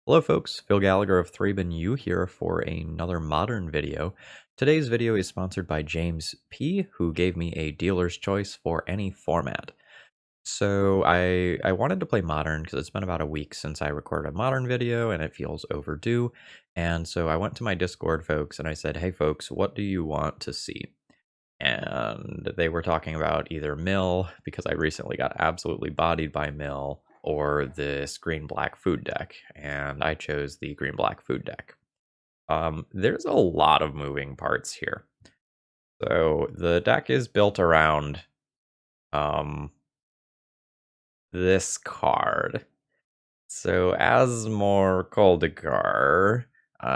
Hello folks, Phil Gallagher of ThrabenU here for another modern video. Today's video is sponsored by James P, who gave me a dealer's choice for any format. So I wanted to play modern because it's been about a week since I recorded a modern video and it feels overdue. And so I went to my Discord folks and I said, hey folks, what do you want to see? And they were talking about either Mill, because I recently got absolutely bodied by Mill, or this green-black food deck, and I chose the green-black food deck. There's a lot of moving parts here. So the deck is built around this card. So Asmoranomardicadaistinaculdacar,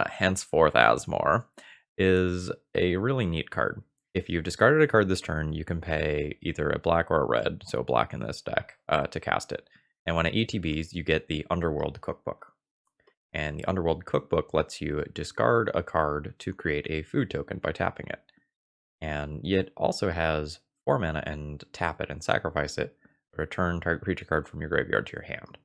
henceforth Asmor, is a really neat card. If you've discarded a card this turn, you can pay either a black or a red, so black in this deck, to cast it. And when it ETBs, you get the Underworld Cookbook. And the Underworld Cookbook lets you discard a card to create a food token by tapping it. And it also has 4 mana and tap it and sacrifice it, return target creature card from your graveyard to your hand.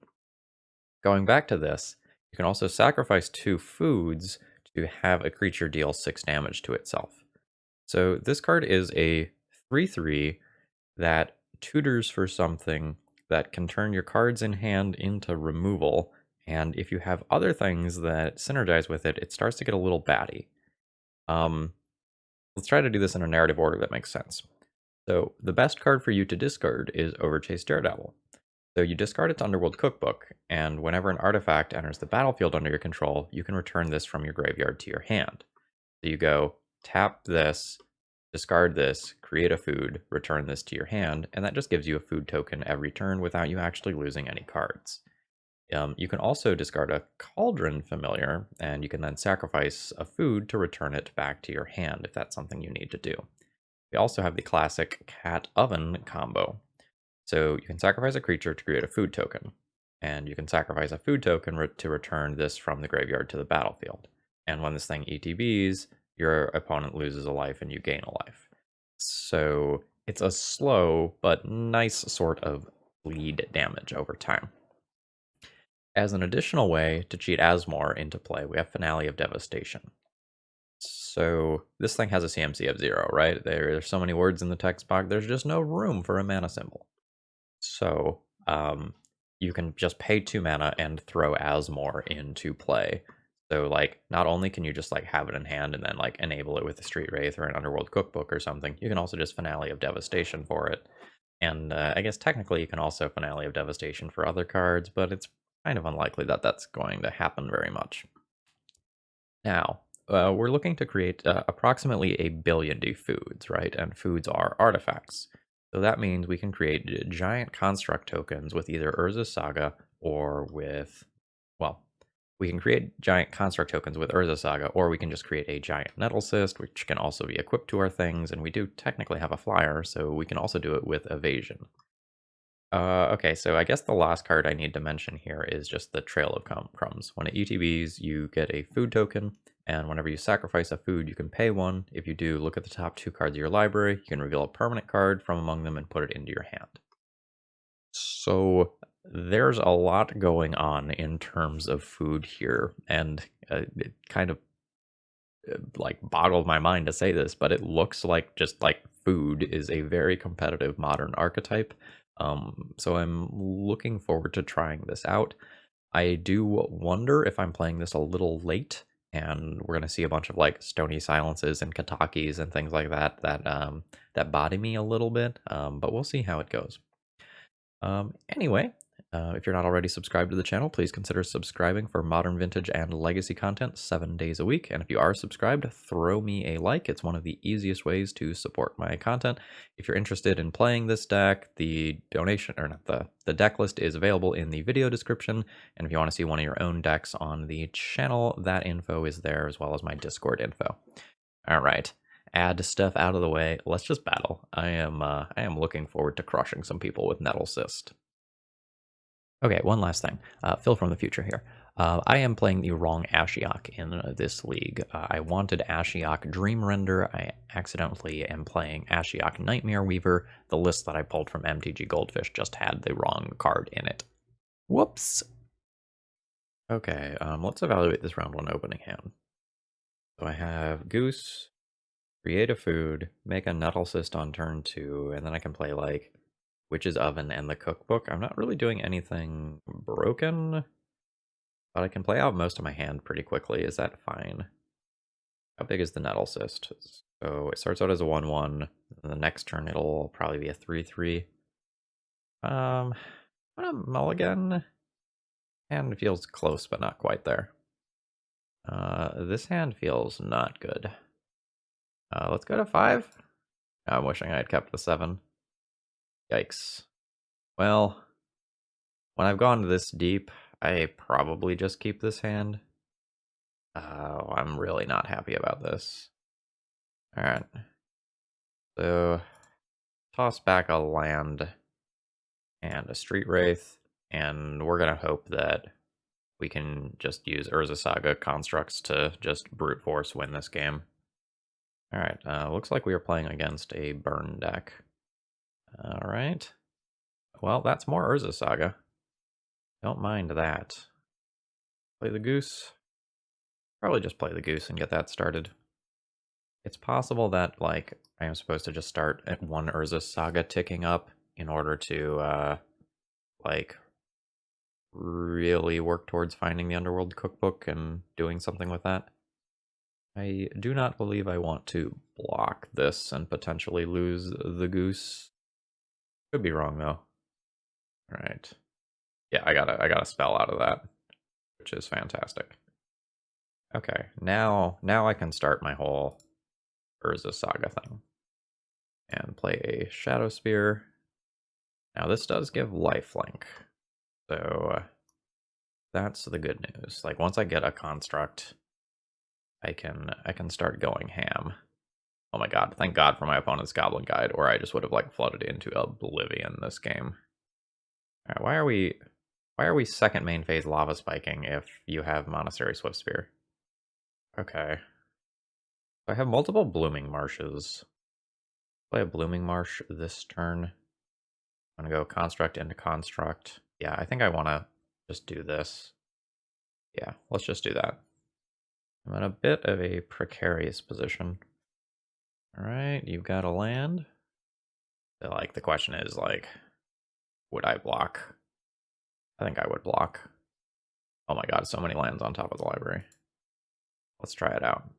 Going back to this, you can also sacrifice 2 foods to have a creature deal 6 damage to itself. So this card is a 3/3 that tutors for something that can turn your cards in hand into removal, and if you have other things that synergize with it, it starts to get a little batty. Let's try to do this in a narrative order that makes sense. So the best card for you to discard is Overchase Daredevil. So you discard its Underworld Cookbook, and whenever an artifact enters the battlefield under your control, you can return this from your graveyard to your hand. So you go, tap this, discard this, create a food, return this to your hand, and that just gives you a food token every turn without you actually losing any cards. You can also discard a Cauldron Familiar, and you can then sacrifice a food to return it back to your hand if that's something you need to do. We also have the classic Cat Oven combo. So you can sacrifice a creature to create a food token, and you can sacrifice a food token to return this from the graveyard to the battlefield. And when this thing ETBs, your opponent loses a life and you gain a life. So it's a slow but nice sort of bleed damage over time. As an additional way to cheat Asmor into play, we have Finale of Devastation. So this thing has a CMC of 0, right? There's so many words in the text box, there's just no room for a mana symbol. So you can just pay 2 mana and throw Asmor into play. So like, not only can you just like have it in hand and then like enable it with a Street Wraith or an Underworld Cookbook or something, you can also just Finale of Devastation for it. And I guess technically you can also Finale of Devastation for other cards, but it's kind of unlikely that that's going to happen very much. Now, we're looking to create approximately 1 billion foods, right? And foods are artifacts. So that means we can create giant construct tokens with either Urza Saga or with, well, we can create giant construct tokens with Urza Saga, or we can just create a giant Nettlecyst, which can also be equipped to our things, and we do technically have a flyer, so we can also do it with evasion. Okay, so I guess the last card I need to mention here is just the Trail of Crumbs. When it ETBs, you get a food token, and whenever you sacrifice a food, you can pay 1. If you do, look at the top 2 cards of your library. You can reveal a permanent card from among them and put it into your hand. So there's a lot going on in terms of food here, and it kind of like boggled my mind to say this, but it looks like just like food is a very competitive modern archetype. So I'm looking forward to trying this out. I do wonder if I'm playing this a little late, and we're gonna see a bunch of like Stony Silences and Katakis and things like that that body me a little bit. But we'll see how it goes. Anyway, if you're not already subscribed to the channel, please consider subscribing for modern, vintage, and legacy content 7 days a week. And if you are subscribed, throw me a like. It's one of the easiest ways to support my content. If you're interested in playing this deck, the donation, or not, the deck list is available in the video description. And if you want to see one of your own decks on the channel, that info is there, as well as my Discord info. All right. Add stuff out of the way. Let's just battle. I am looking forward to crushing some people with Nettlecyst. Okay, one last thing. Phil from the future here. I am playing the wrong Ashiok in this league. I wanted Ashiok Dream Render. I accidentally am playing Ashiok Nightmare Weaver. The list that I pulled from MTG Goldfish just had the wrong card in it. Whoops. Okay, let's evaluate this round one opening hand. So I have Goose, create a food, make a Nettlecyst on turn 2, and then I can play like Witch's Oven and the Cookbook. I'm not really doing anything broken, but I can play out most of my hand pretty quickly. Is that fine? How big is the Nettlecyst? So it starts out as a 1/1. And the next turn it'll probably be a 3/3. I'm gonna mulligan. Hand feels close, but not quite there. This hand feels not good. Let's go to 5. I'm wishing I had kept the 7. Yikes. Well, when I've gone this deep, I probably just keep this hand. I'm really not happy about this. Alright. So, toss back a land and a Street Wraith, and we're gonna hope that we can just use Urza Saga constructs to just brute force win this game. Alright, looks like we are playing against a burn deck. Alright. Well, that's more Urza Saga. Don't mind that. Play the Goose. Probably just play the Goose and get that started. It's possible that, like, I am supposed to just start at one Urza Saga ticking up in order to, like, really work towards finding the Underworld Cookbook and doing something with that. I do not believe I want to block this and potentially lose the Goose. Could be wrong, though. Alright. Yeah, I got a spell out of that, which is fantastic. Okay, now I can start my whole Urza Saga thing. And play a Shadow Spear. Now this does give lifelink, so that's the good news. Like once I get a construct, I can start going ham. Oh my god, thank god for my opponent's Goblin Guide, or I just would have like floated into oblivion this game. Alright, why are we second main phase lava spiking if you have Monastery Swift Spear? Okay. I have multiple Blooming Marshes. Play a Blooming Marsh this turn. I'm gonna go construct into construct. Yeah, I think I wanna just do this. Yeah, let's just do that. I'm in a bit of a precarious position. Alright, you've got a land. So, like, the question is, like, would I block? I think I would block. Oh my god, so many lands on top of the library. Let's try it out.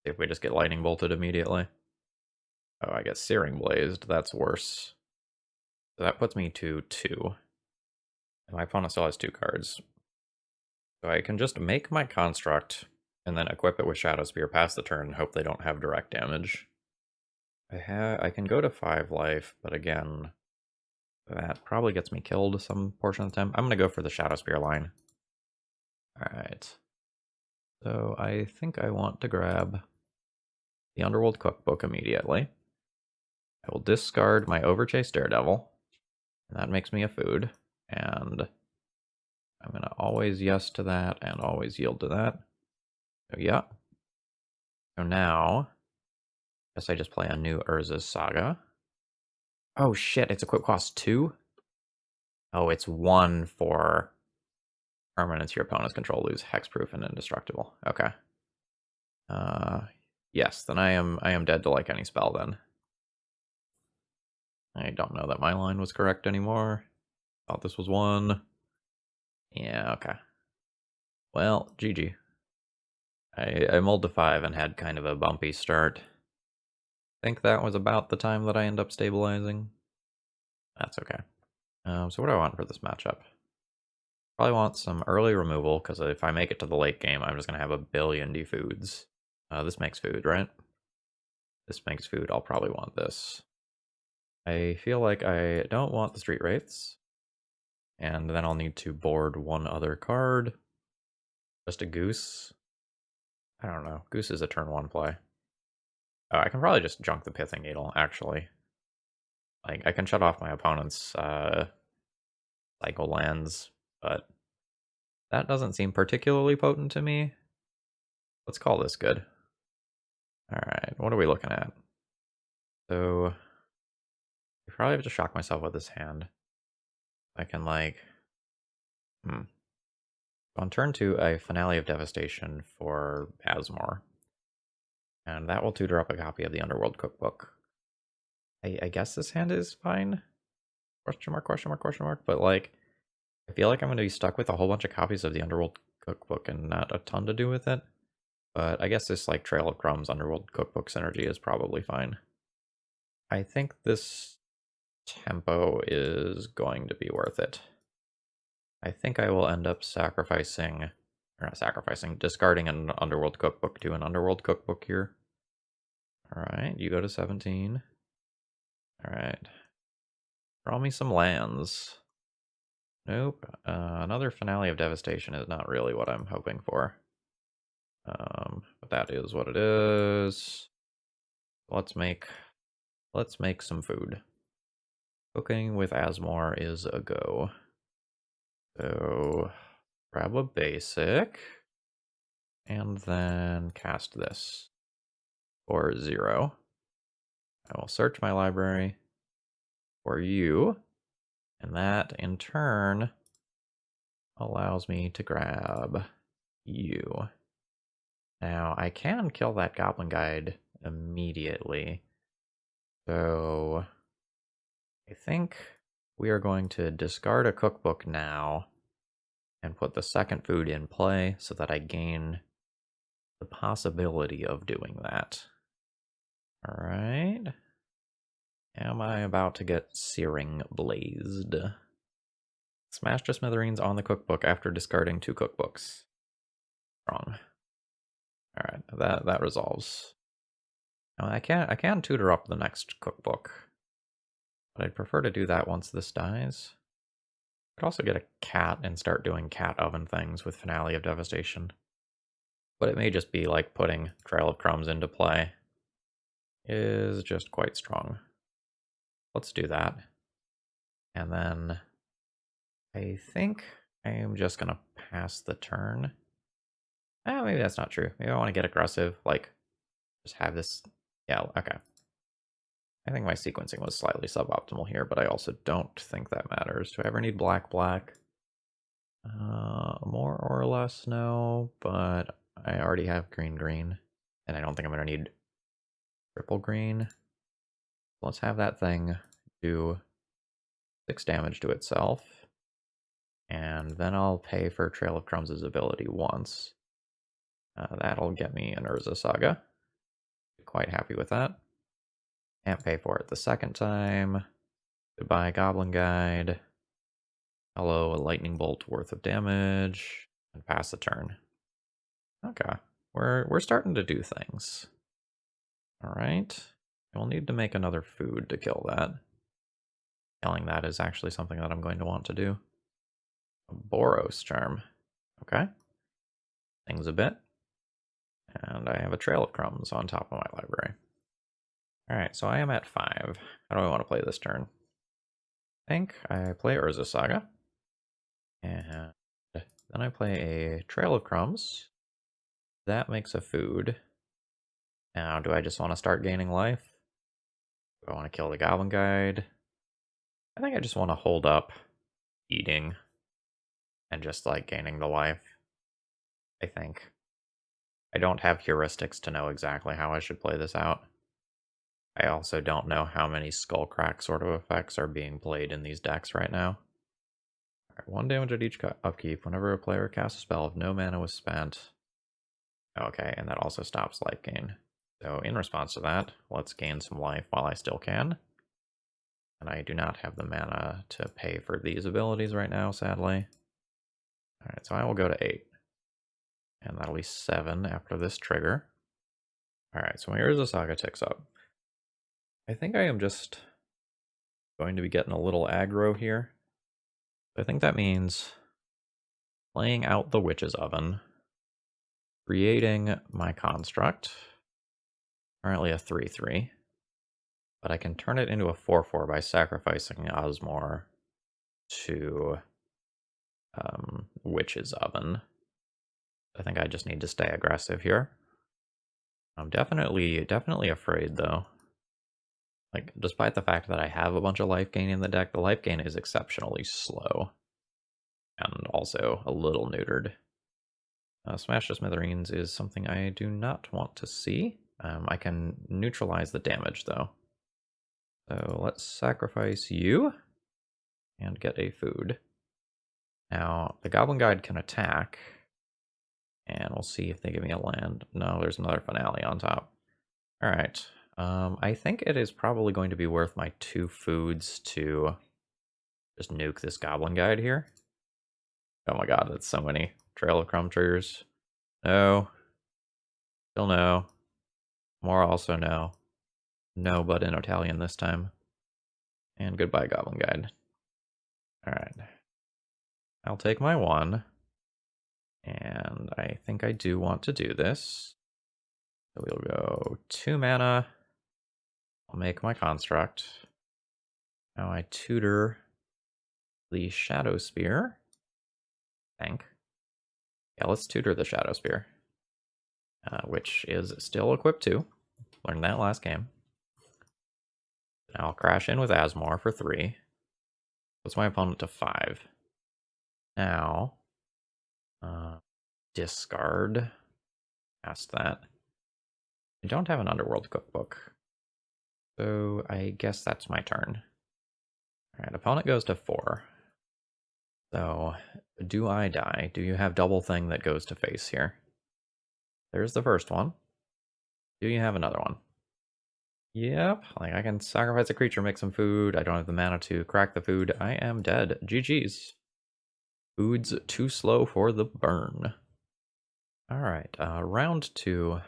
See if we just get lightning bolted immediately. Oh, I get searing blazed. That's worse. So that puts me to 2. And my opponent still has 2 cards. So I can just make my construct and then equip it with Shadow Spear past the turn and hope they don't have direct damage. I can go to 5 life, but again, that probably gets me killed some portion of the time. I'm going to go for the Shadow Spear line. Alright. So I think I want to grab the Underworld Cookbook immediately. I will discard my Overchase Daredevil, and that makes me a food, and I'm going to always yes to that and always yield to that. So yeah. So now, I guess I just play a new Urza's Saga. Oh shit, it's equip cost 2? Oh, it's 1 for permanents your opponent's control lose hexproof and indestructible. Okay. Yes, then I am dead to like any spell then. I don't know that my line was correct anymore. Thought this was 1. Yeah, okay. Well, GG. I mulled to 5 and had kind of a bumpy start. Think that was about the time that I end up stabilizing. That's okay. So what do I want for this matchup? Probably want some early removal, because if I make it to the late game, I'm just going to have a billion defoods. This makes food, right? This makes food. I'll probably want this. I feel like I don't want the Street Wraiths. And then I'll need to board one other card. Just a Goose. I don't know. Goose is a turn 1 play. Oh, I can probably just junk the Pithing Needle, actually. Like, I can shut off my opponent's cycle lands, but that doesn't seem particularly potent to me. Let's call this good. Alright, what are we looking at? So, I probably have to shock myself with this hand. I can, like... On turn 2, a Finale of Devastation for Asmor. And that will tutor up a copy of the Underworld Cookbook. I guess this hand is fine? Question mark, question mark, question mark. But, like, I feel like I'm going to be stuck with a whole bunch of copies of the Underworld Cookbook and not a ton to do with it. But I guess this, like, Trail of Crumbs Underworld Cookbook synergy is probably fine. I think this tempo is going to be worth it. I think I will end up discarding an Underworld Cookbook to an Underworld Cookbook here. Alright, you go to 17. Alright. Draw me some lands. Nope. Another Finale of Devastation is not really what I'm hoping for. But that is what it is. Let's make some food. Cooking with Asmor is a go. So grab a basic and then cast this for 0. I will search my library for you, and that in turn allows me to grab you. Now I can kill that Goblin Guide immediately, so I think we are going to discard a cookbook now and put the second food in play so that I gain the possibility of doing that. Alright. Am I about to get searing blazed? Smash to smithereens on the cookbook after discarding 2 cookbooks. Wrong. Alright, that resolves. Now I can tutor up the next cookbook, but I'd prefer to do that once this dies. I could also get a cat and start doing cat oven things with Finale of Devastation. But it may just be like putting Trail of Crumbs into play is just quite strong. Let's do that. And then I think I am just going to pass the turn. Maybe that's not true. Maybe I want to get aggressive, like just have this. Yeah, okay. I think my sequencing was slightly suboptimal here, but I also don't think that matters. Do I ever need black, black? More or less, no, but I already have green, green, and I don't think I'm going to need triple green. Let's have that thing do 6 damage to itself, and then I'll pay for Trail of Crumbs' ability once. That'll get me an Urza Saga. Quite happy with that. Can't pay for it the second time. Goodbye, Goblin Guide. Hello, a lightning bolt worth of damage, and pass the turn. Okay, we're starting to do things. All right, we'll need to make another food to kill that. Killing that is actually something that I'm going to want to do. A Boros Charm. Okay. Things a bit. And I have a Trail of Crumbs on top of my library. Alright, so I am at 5. How do I want to play this turn? I think I play Urza Saga. And then I play a Trail of Crumbs. That makes a food. Now, do I just want to start gaining life? Do I want to kill the Goblin Guide? I think I just want to hold up eating and just like gaining the life. I think. I don't have heuristics to know exactly how I should play this out. I also don't know how many Skullcrack sort of effects are being played in these decks right now. Alright, 1 damage at each upkeep whenever a player casts a spell if no mana was spent. Okay, and that also stops life gain. So in response to that, let's gain some life while I still can. And I do not have the mana to pay for these abilities right now, sadly. Alright, so I will go to 8. And that'll be 7 after this trigger. Alright, so my Urza Saga ticks up. I think I am just going to be getting a little aggro here. I think that means playing out the Witch's Oven, creating my construct, currently a 3/3, but I can turn it into a 4/4 by sacrificing Asmor to Witch's Oven. I think I just need to stay aggressive here. I'm definitely afraid though. Like, despite the fact that I have a bunch of life gain in the deck, the life gain is exceptionally slow. and also a little neutered. Smash to Smithereens is something I do not want to see. I can neutralize the damage, though. So let's sacrifice you and get a food. Now, the Goblin Guide can attack, and we'll see if they give me a land. No, there's another finale on top. All right. I think it is probably going to be worth my 2 foods to just nuke this Goblin Guide here. Oh my god, that's so many. Trail of Crumb triggers. No. Still no. More also no. No, but in Italian this time. And goodbye, Goblin Guide. Alright. I'll take my 1. And I think I do want to do this. So we'll go 2 mana. I'll make my construct. Now I tutor the Shadow Spear. I think. Yeah, let's tutor the Shadow Spear. Which is still equipped too. Learned that last game. Now I'll crash in with Asmor for 3. Puts my opponent to 5. Now, discard. Past that. I don't have an Underworld Cookbook. So I guess that's my turn. Alright, opponent goes to 4. So, do I die? Do you have double thing that goes to face here? There's the first one. Do you have another one? Yep, like I can sacrifice a creature, make some food. I don't have the mana to crack the food. I am dead. GG's. Food's too slow for the burn. Alright, round 2.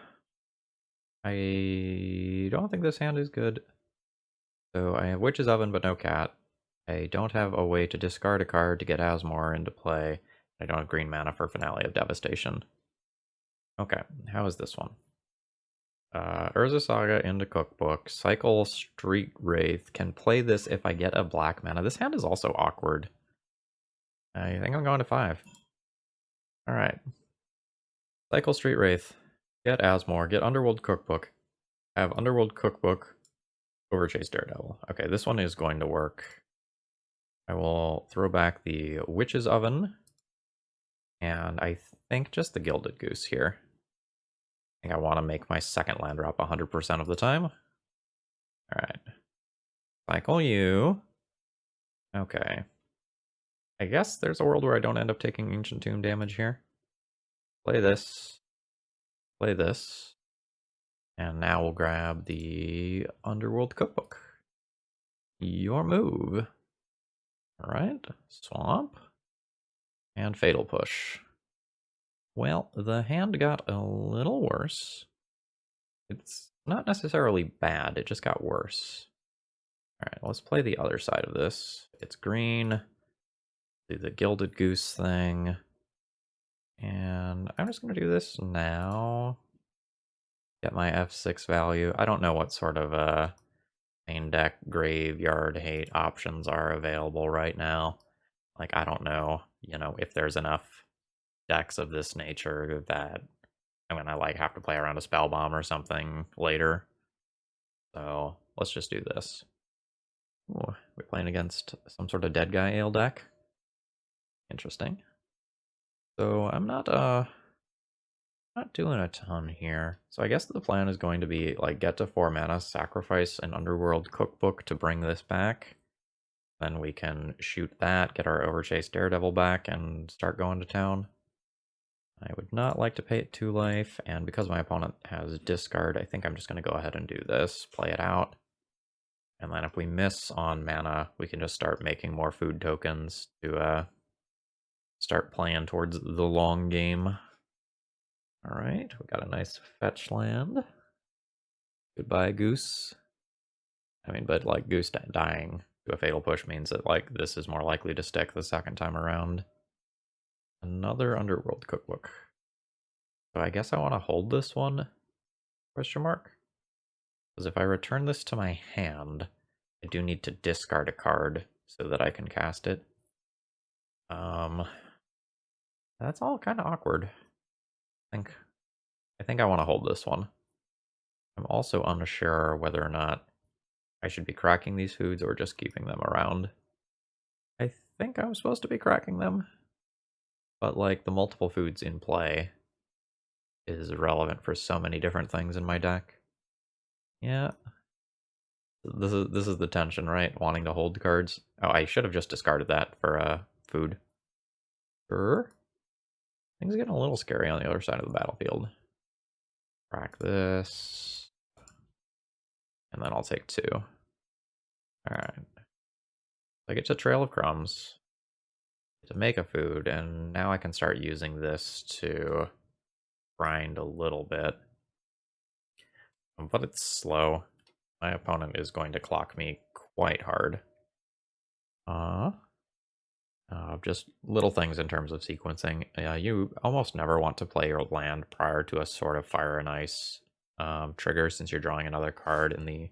I don't think this hand is good. So I have Witch's Oven, but no cat. I don't have a way to discard a card to get Asmor into play. I don't have green mana for Finale of Devastation. Okay, how is this one? Urza Saga into Cookbook. Cycle Street Wraith. Can play this if I get a black mana. This hand is also awkward. I think I'm going to 5. Alright. Cycle Street Wraith. Get Asmor. Get Underworld Cookbook. Have Underworld Cookbook. Overchase Daredevil. Okay, this one is going to work. I will throw back the Witch's Oven. And I think just the Gilded Goose here. I think I want to make my second land drop 100% of the time. Alright. Cycle you. Okay. I guess there's a world where I don't end up taking Ancient Tomb damage here. Play this. Play this. And now we'll grab the Underworld Cookbook. Your move. Alright. Swamp. And Fatal Push. Well, the hand got a little worse. It's not necessarily bad, it just got worse. Alright, let's play the other side of this. It's green. Do the Gilded Goose thing. And I'm just going to do this now. Get my F6 value. I don't know what sort of main deck graveyard hate options are available right now. Like, I don't know, if there's enough decks of this nature that I'm gonna like have to play around a spell bomb or something later. So let's just do this. Ooh, we're playing against some sort of dead guy ale deck. Interesting. So I'm not doing a ton here. So I guess the plan is going to be like get to 4 mana, sacrifice an Underworld Cookbook to bring this back. Then we can shoot that, get our Overchase Daredevil back, and start going to town. I would not like to pay it 2 life, and because my opponent has discard, I think I'm just going to go ahead and do this, play it out. And then if we miss on mana, we can just start making more food tokens to start playing towards the long game. Alright, we got a nice fetch land. Goodbye, Goose. I mean, but like Goose dying to a Fatal Push means that like this is more likely to stick the second time around. Another Underworld Cookbook. So I guess I want to hold this one? Question mark? Because if I return this to my hand, I do need to discard a card so that I can cast it. That's all kind of awkward. I think I want to hold this one. I'm also unsure whether or not I should be cracking these foods or just keeping them around. I think I'm supposed to be cracking them. but like the multiple foods in play is relevant for so many different things in my deck. Yeah. This is the tension, right? Wanting to hold cards. Oh, I should have just discarded that for food. Sure. Things are getting a little scary on the other side of the battlefield. Crack this. And then I'll take 2. Alright. I get to Trail of Crumbs to make a food, and now I can start using this to grind a little bit. But it's slow. My opponent is going to clock me quite hard. Just little things in terms of sequencing. You almost never want to play your land prior to a sort of Fire and Ice trigger, since you're drawing another card, and the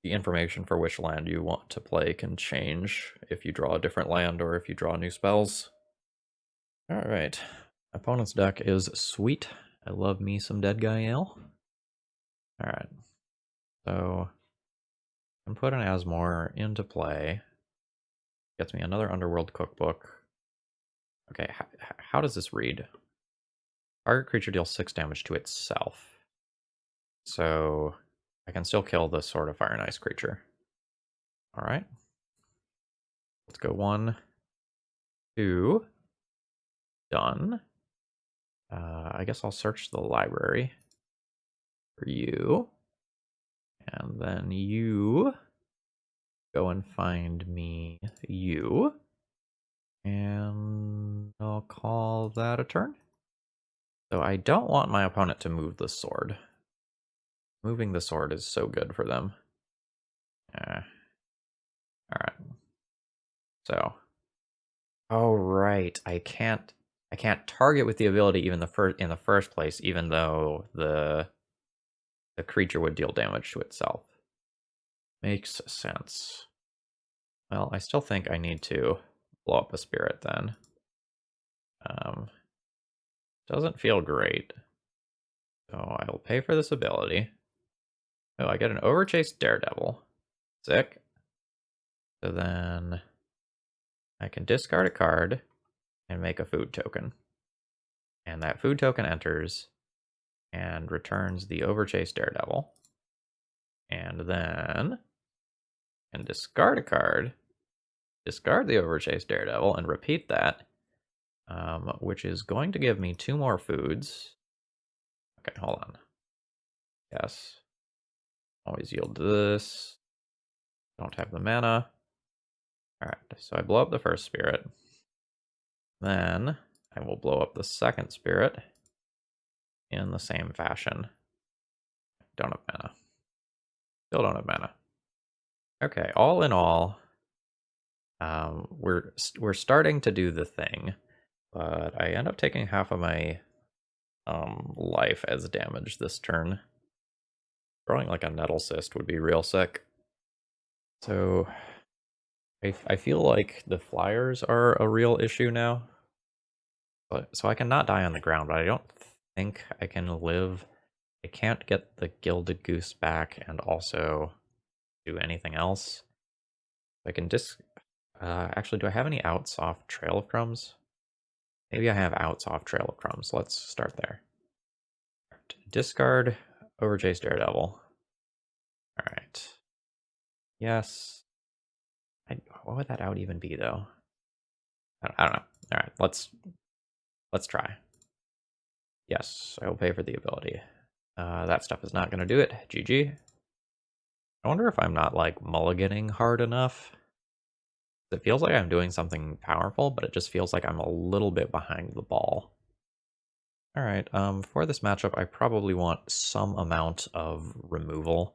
information for which land you want to play can change if you draw a different land or if you draw new spells. Alright. Opponent's deck is sweet. I love me some Dead Guy Ale. Alright. So, I can put an Asmor into play. Gets me another Underworld Cookbook. Okay, how does this read? Target creature deals 6 damage to itself. So, I can still kill this sort of Fire and Ice creature. Alright. Let's go 1, 2. Done. I guess I'll search the library for you. And then you go and find me you. And I'll call that a turn. So I don't want my opponent to move the sword. Moving the sword is so good for them. Alright. So. Oh right, I can't target with the ability even in the first place, even though the creature would deal damage to itself. Makes sense. Well, I still think I need to blow up a spirit then. Doesn't feel great. So I will pay for this ability. Oh, I get an Overchased Daredevil. Sick. So then I can discard a card and make a food token. And that food token enters and returns the Overchased Daredevil. And then I can discard a card, discard the Overchased Daredevil, and repeat that, which is going to give me 2 more foods. Okay, hold on. Yes. Always yield to this. Don't have the mana. Alright, so I blow up the first spirit. Then I will blow up the second spirit in the same fashion. Don't have mana. Still don't have mana. Okay, all in all, we're starting to do the thing, but I end up taking half of my life as damage this turn. Throwing like a Nettlecyst would be real sick. So I feel like the flyers are a real issue now. But so I can not die on the ground, but I don't think I can live. I can't get the Gilded Goose back and also do anything else. I can actually, do I have any outs off Trail of Crumbs? Maybe I have outs off Trail of Crumbs. Let's start there. Discard Overchased Daredevil. Alright. Yes. What would that out even be, though? I don't know. Alright, let's try. Yes, I will pay for the ability. That stuff is not going to do it. GG. I wonder if I'm not, like, mulliganing hard enough. It feels like I'm doing something powerful, but it just feels like I'm a little bit behind the ball. Alright, for this matchup, I probably want some amount of removal.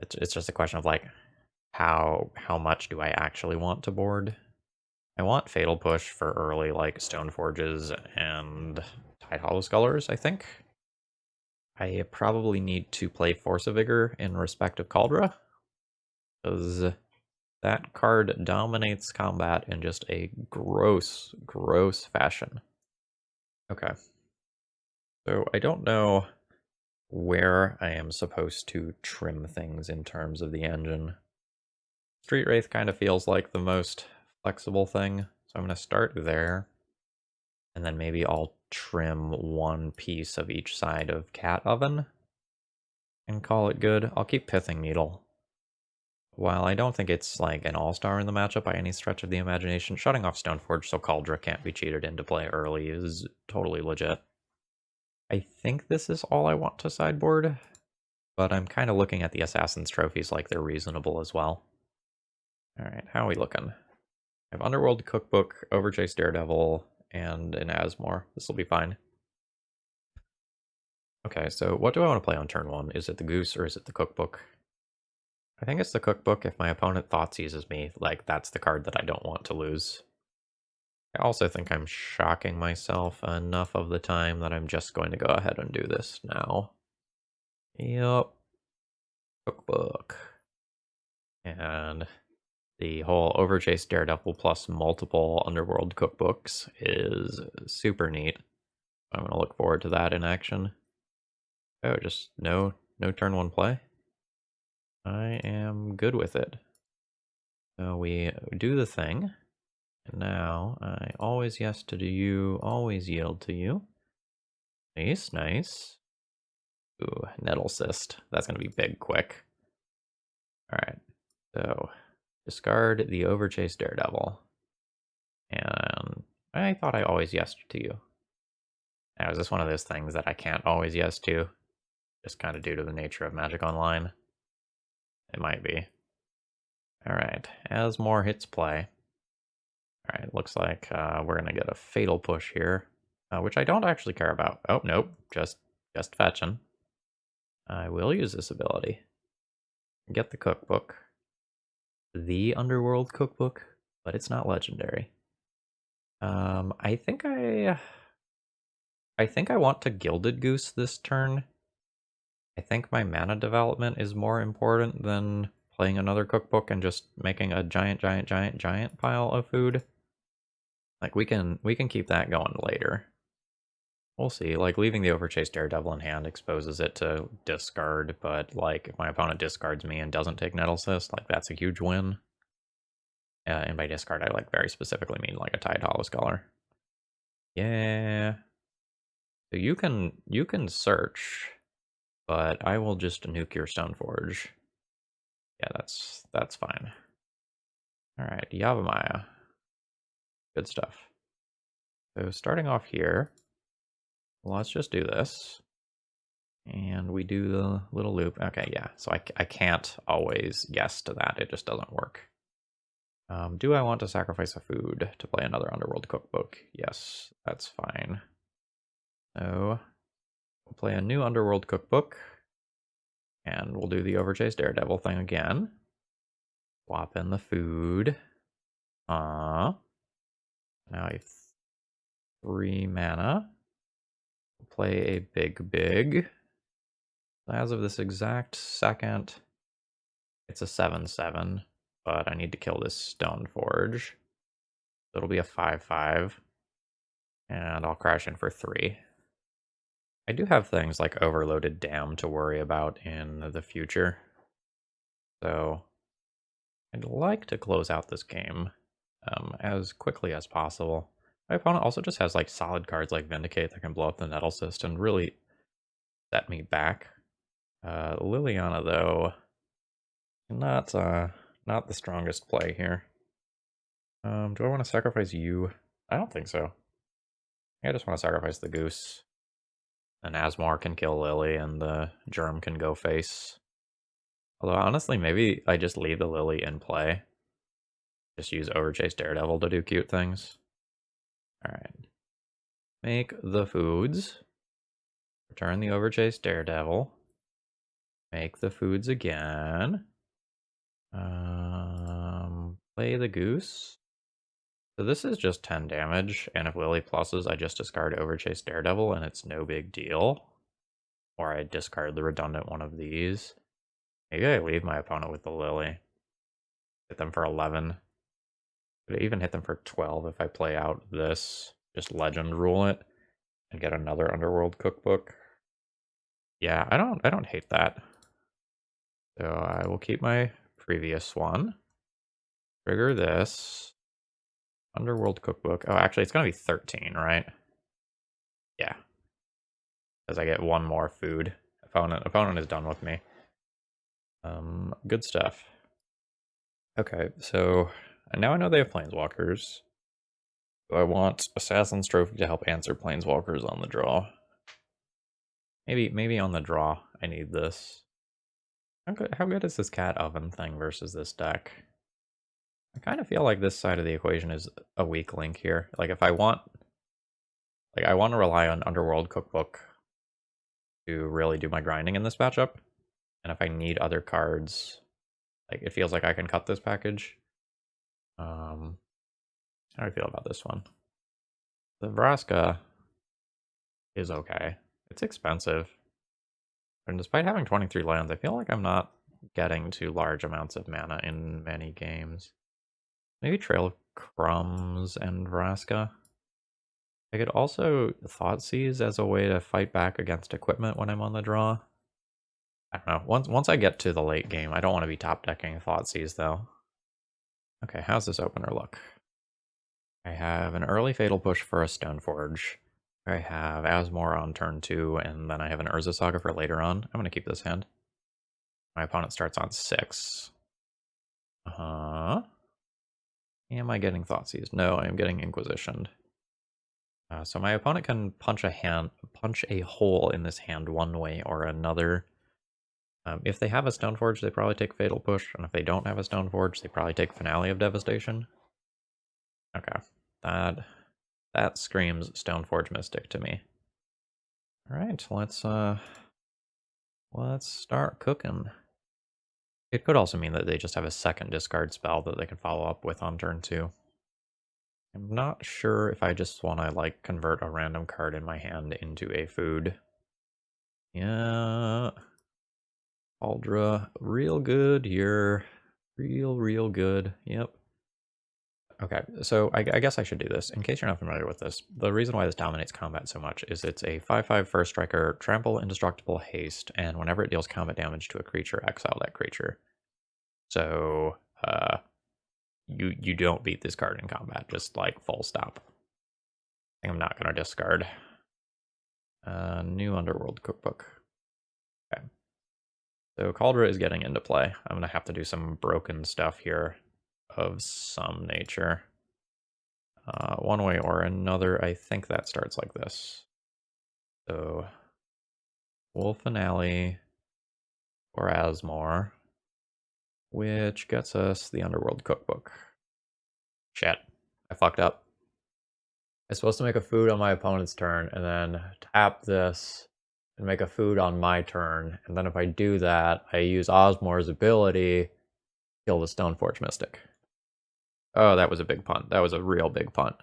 It's just a question of, like, how much do I actually want to board? I want Fatal Push for early, like, Stone Forges and Tide Hollow Scullers, I think. I probably need to play Force of Vigor in respect of Kaldra, because that card dominates combat in just a gross, gross fashion. Okay. So I don't know where I am supposed to trim things in terms of the engine. Street Wraith kind of feels like the most flexible thing, So I'm going to start there, and then maybe I'll trim one piece of each side of Cat Oven and call it good. I'll keep Pithing Needle. While I don't think it's like an all-star in the matchup by any stretch of the imagination, shutting off Stoneforge so Cauldra can't be cheated into play early is totally legit. I think this is all I want to sideboard, but I'm kind of looking at the Assassin's Trophies like they're reasonable as well. Alright, how are we looking? I have Underworld Cookbook, Overchase Daredevil, and an Asmor. This will be fine. Okay, so what do I want to play on turn 1? Is it the Goose or is it the Cookbook? I think it's the Cookbook. If my opponent thought seizes me, like, that's the card that I don't want to lose. I also think I'm shocking myself enough of the time that I'm just going to go ahead and do this now. Yup. Cookbook. And the whole Overchase Daredevil plus multiple Underworld Cookbooks is super neat. I'm going to look forward to that in action. Oh, just no turn 1 play. I am good with it. So we do the thing. And now I always yes to you, always yield to you. Nice, nice. Ooh, Nettlecyst. That's going to be big quick. Alright, so discard the Overchase Daredevil. And I thought I always yes to you. Now, is this one of those things that I can't always yes to? Just kind of due to the nature of Magic Online? It might be. Alright, Asmor hits play. Alright, looks like we're going to get a Fatal Push here, which I don't actually care about. Oh, nope, just fetching. I will use this ability. Get the Cookbook. The Underworld Cookbook, but it's not legendary. I think I want to Gilded Goose this turn. I think my mana development is more important than playing another cookbook and just making a giant pile of food. Like, we can keep that going later. We'll see. Like, leaving the Overchase Daredevil in hand exposes it to discard, but like, if my opponent discards me and doesn't take Nettlecyst, like, that's a huge win. And by discard, I like very specifically mean like a Tide Hollow Scholar. Yeah. So you can search, but I will just nuke your Stoneforge. Yeah, that's fine. Alright, Yavimaya. Good stuff. So starting off here, let's just do this. And we do the little loop. Okay, yeah, so I can't always yes to that. It just doesn't work. Do I want to sacrifice a food to play another Underworld Cookbook? Yes, that's fine. So we'll play a new Underworld Cookbook. And we'll do the Overchase Daredevil thing again. Swap in the food. Now I have 3 mana. Play a big. As of this exact second, it's a 7/7, but I need to kill this Stoneforge. So it'll be a 5/5, and I'll crash in for 3. I do have things like Overloaded Dam to worry about in the future, so I'd like to close out this game as quickly as possible. My opponent also just has like solid cards like Vindicate that can blow up the Nettlecyst and really set me back. Liliana, though, not the strongest play here. Do I want to sacrifice you? I don't think so. I just want to sacrifice the Goose. And Asmor can kill Lily, and the Germ can go face. Although, honestly, maybe I just leave the Lily in play. Just use Overchase Daredevil to do cute things. Alright. Make the foods. Return the Overchase Daredevil. Make the foods again. Play the Goose. So this is just 10 damage, and if Lily pluses, I just discard Overchase Daredevil, and it's no big deal. Or I discard the redundant one of these. Maybe I leave my opponent with the Lily. Hit them for 11. Could even hit them for 12 if I play out this. Just Legend Rule it, and get another Underworld Cookbook. Yeah, I don't hate that. So I will keep my previous one. Trigger this. Underworld Cookbook. Oh, actually, it's going to be 13, right? Yeah. Because I get one more food. Opponent is done with me. Good stuff. Okay, so now I know they have Planeswalkers. So I want Assassin's Trophy to help answer Planeswalkers on the draw. Maybe on the draw I need this. How good is this cat oven thing versus this deck? I kind of feel like this side of the equation is a weak link here. Like if I want to rely on Underworld Cookbook to really do my grinding in this matchup. And if I need other cards, like it feels like I can cut this package. How do I feel about this one? The Vraska is okay. It's expensive. And despite having 23 lands, I feel like I'm not getting to large amounts of mana in many games. Maybe Trail of Crumbs and Vraska. I could also Thoughtseize as a way to fight back against equipment when I'm on the draw. I don't know. Once I get to the late game, I don't want to be top decking Thoughtseize though. Okay, how's this opener look? I have an early Fatal Push for a Stoneforge. I have Asmor on turn 2, and then I have an Urza Saga for later on. I'm going to keep this hand. My opponent starts on 6. Am I getting Thoughtseized? No, I am getting Inquisitioned. So my opponent can punch a hole in this hand one way or another. If they have a Stoneforge, they probably take Fatal Push, and if they don't have a Stoneforge, they probably take Finale of Devastation. Okay, that screams Stoneforge Mystic to me. All right, let's start cooking. It could also mean that they just have a second discard spell that they can follow up with on turn 2. I'm not sure if I just want to like convert a random card in my hand into a food. Yeah, Aldra, real good here. Real good. Yep. Okay, so I guess I should do this. In case you're not familiar with this, the reason why this dominates combat so much is it's a 5/5 first striker, trample, indestructible, haste, and whenever it deals combat damage to a creature, exile that creature. So, you don't beat this card in combat, just like full stop. I think I'm not going to discard. New Underworld Cookbook. Okay. So Cauldra is getting into play. I'm going to have to do some broken stuff here of some nature. One way or another, I think that starts like this. So, Wolf Finale or Asmor, which gets us the Underworld Cookbook. Shit, I fucked up. I'm supposed to make a food on my opponent's turn and then tap this and make a food on my turn. And then if I do that, I use Osmor's ability to kill the Stoneforge Mystic. Oh, that was a big punt. That was a real big punt.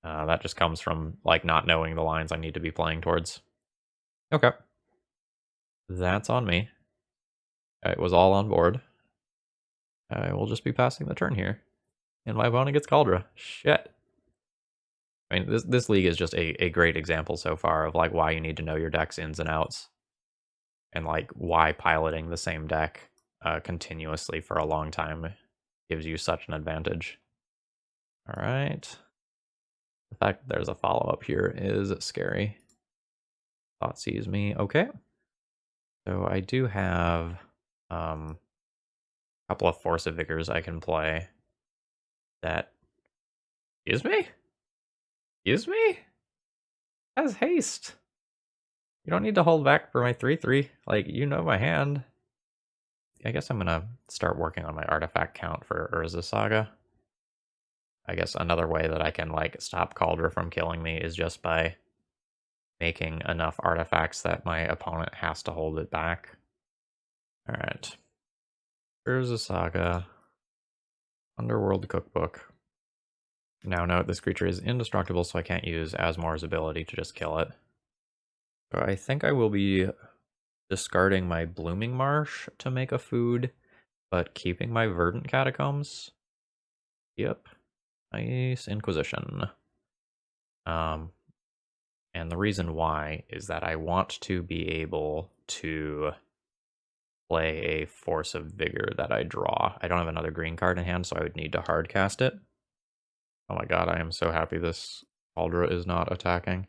That just comes from like not knowing the lines I need to be playing towards. Okay. That's on me. It was all on board. I will just be passing the turn here. And my opponent gets Cauldra. Shit. I mean, this league is just a great example so far of like why you need to know your deck's ins and outs. And like why piloting the same deck continuously for a long time gives you such an advantage. All right. The fact that there's a follow-up here is scary. Thoughtseize me. Okay. So I do have a couple of Force of Vigors I can play that... Excuse me? Excuse me? Has haste. You don't need to hold back for my 3/3. Like, you know my hand. I guess I'm gonna start working on my artifact count for Urza Saga. I guess another way that I can like stop Cauldra from killing me is just by making enough artifacts that my opponent has to hold it back. Alright. Urza Saga. Underworld Cookbook. Now note this creature is indestructible, so I can't use Asmor's ability to just kill it. So I think I will be discarding my Blooming Marsh to make a food, but keeping my Verdant Catacombs. Yep. Nice Inquisition. And the reason why is that I want to be able to play a Force of Vigor that I draw. I don't have another green card in hand, so I would need to hard cast it. Oh my god, I am so happy this Cauldra is not attacking.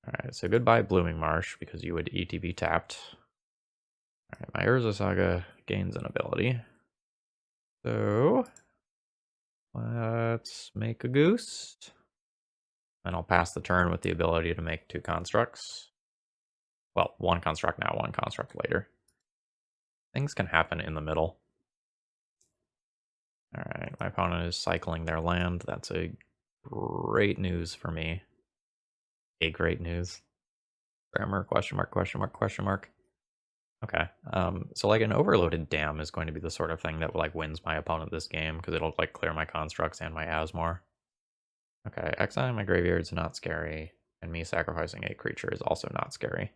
Alright, so goodbye Blooming Marsh, because you would ETB tapped. Alright, my Urza Saga gains an ability. So, let's make a goose. And I'll pass the turn with the ability to make 2 constructs. Well, 1 construct now, 1 construct later. Things can happen in the middle. Alright, my opponent is cycling their land. That's a great news for me. A great news. Grammar, question mark, question mark, question mark. Okay, so like an overloaded dam is going to be the sort of thing that like wins my opponent this game, because it'll like clear my constructs and my Asmor. Okay, exiling my graveyard is not scary, and me sacrificing a creature is also not scary.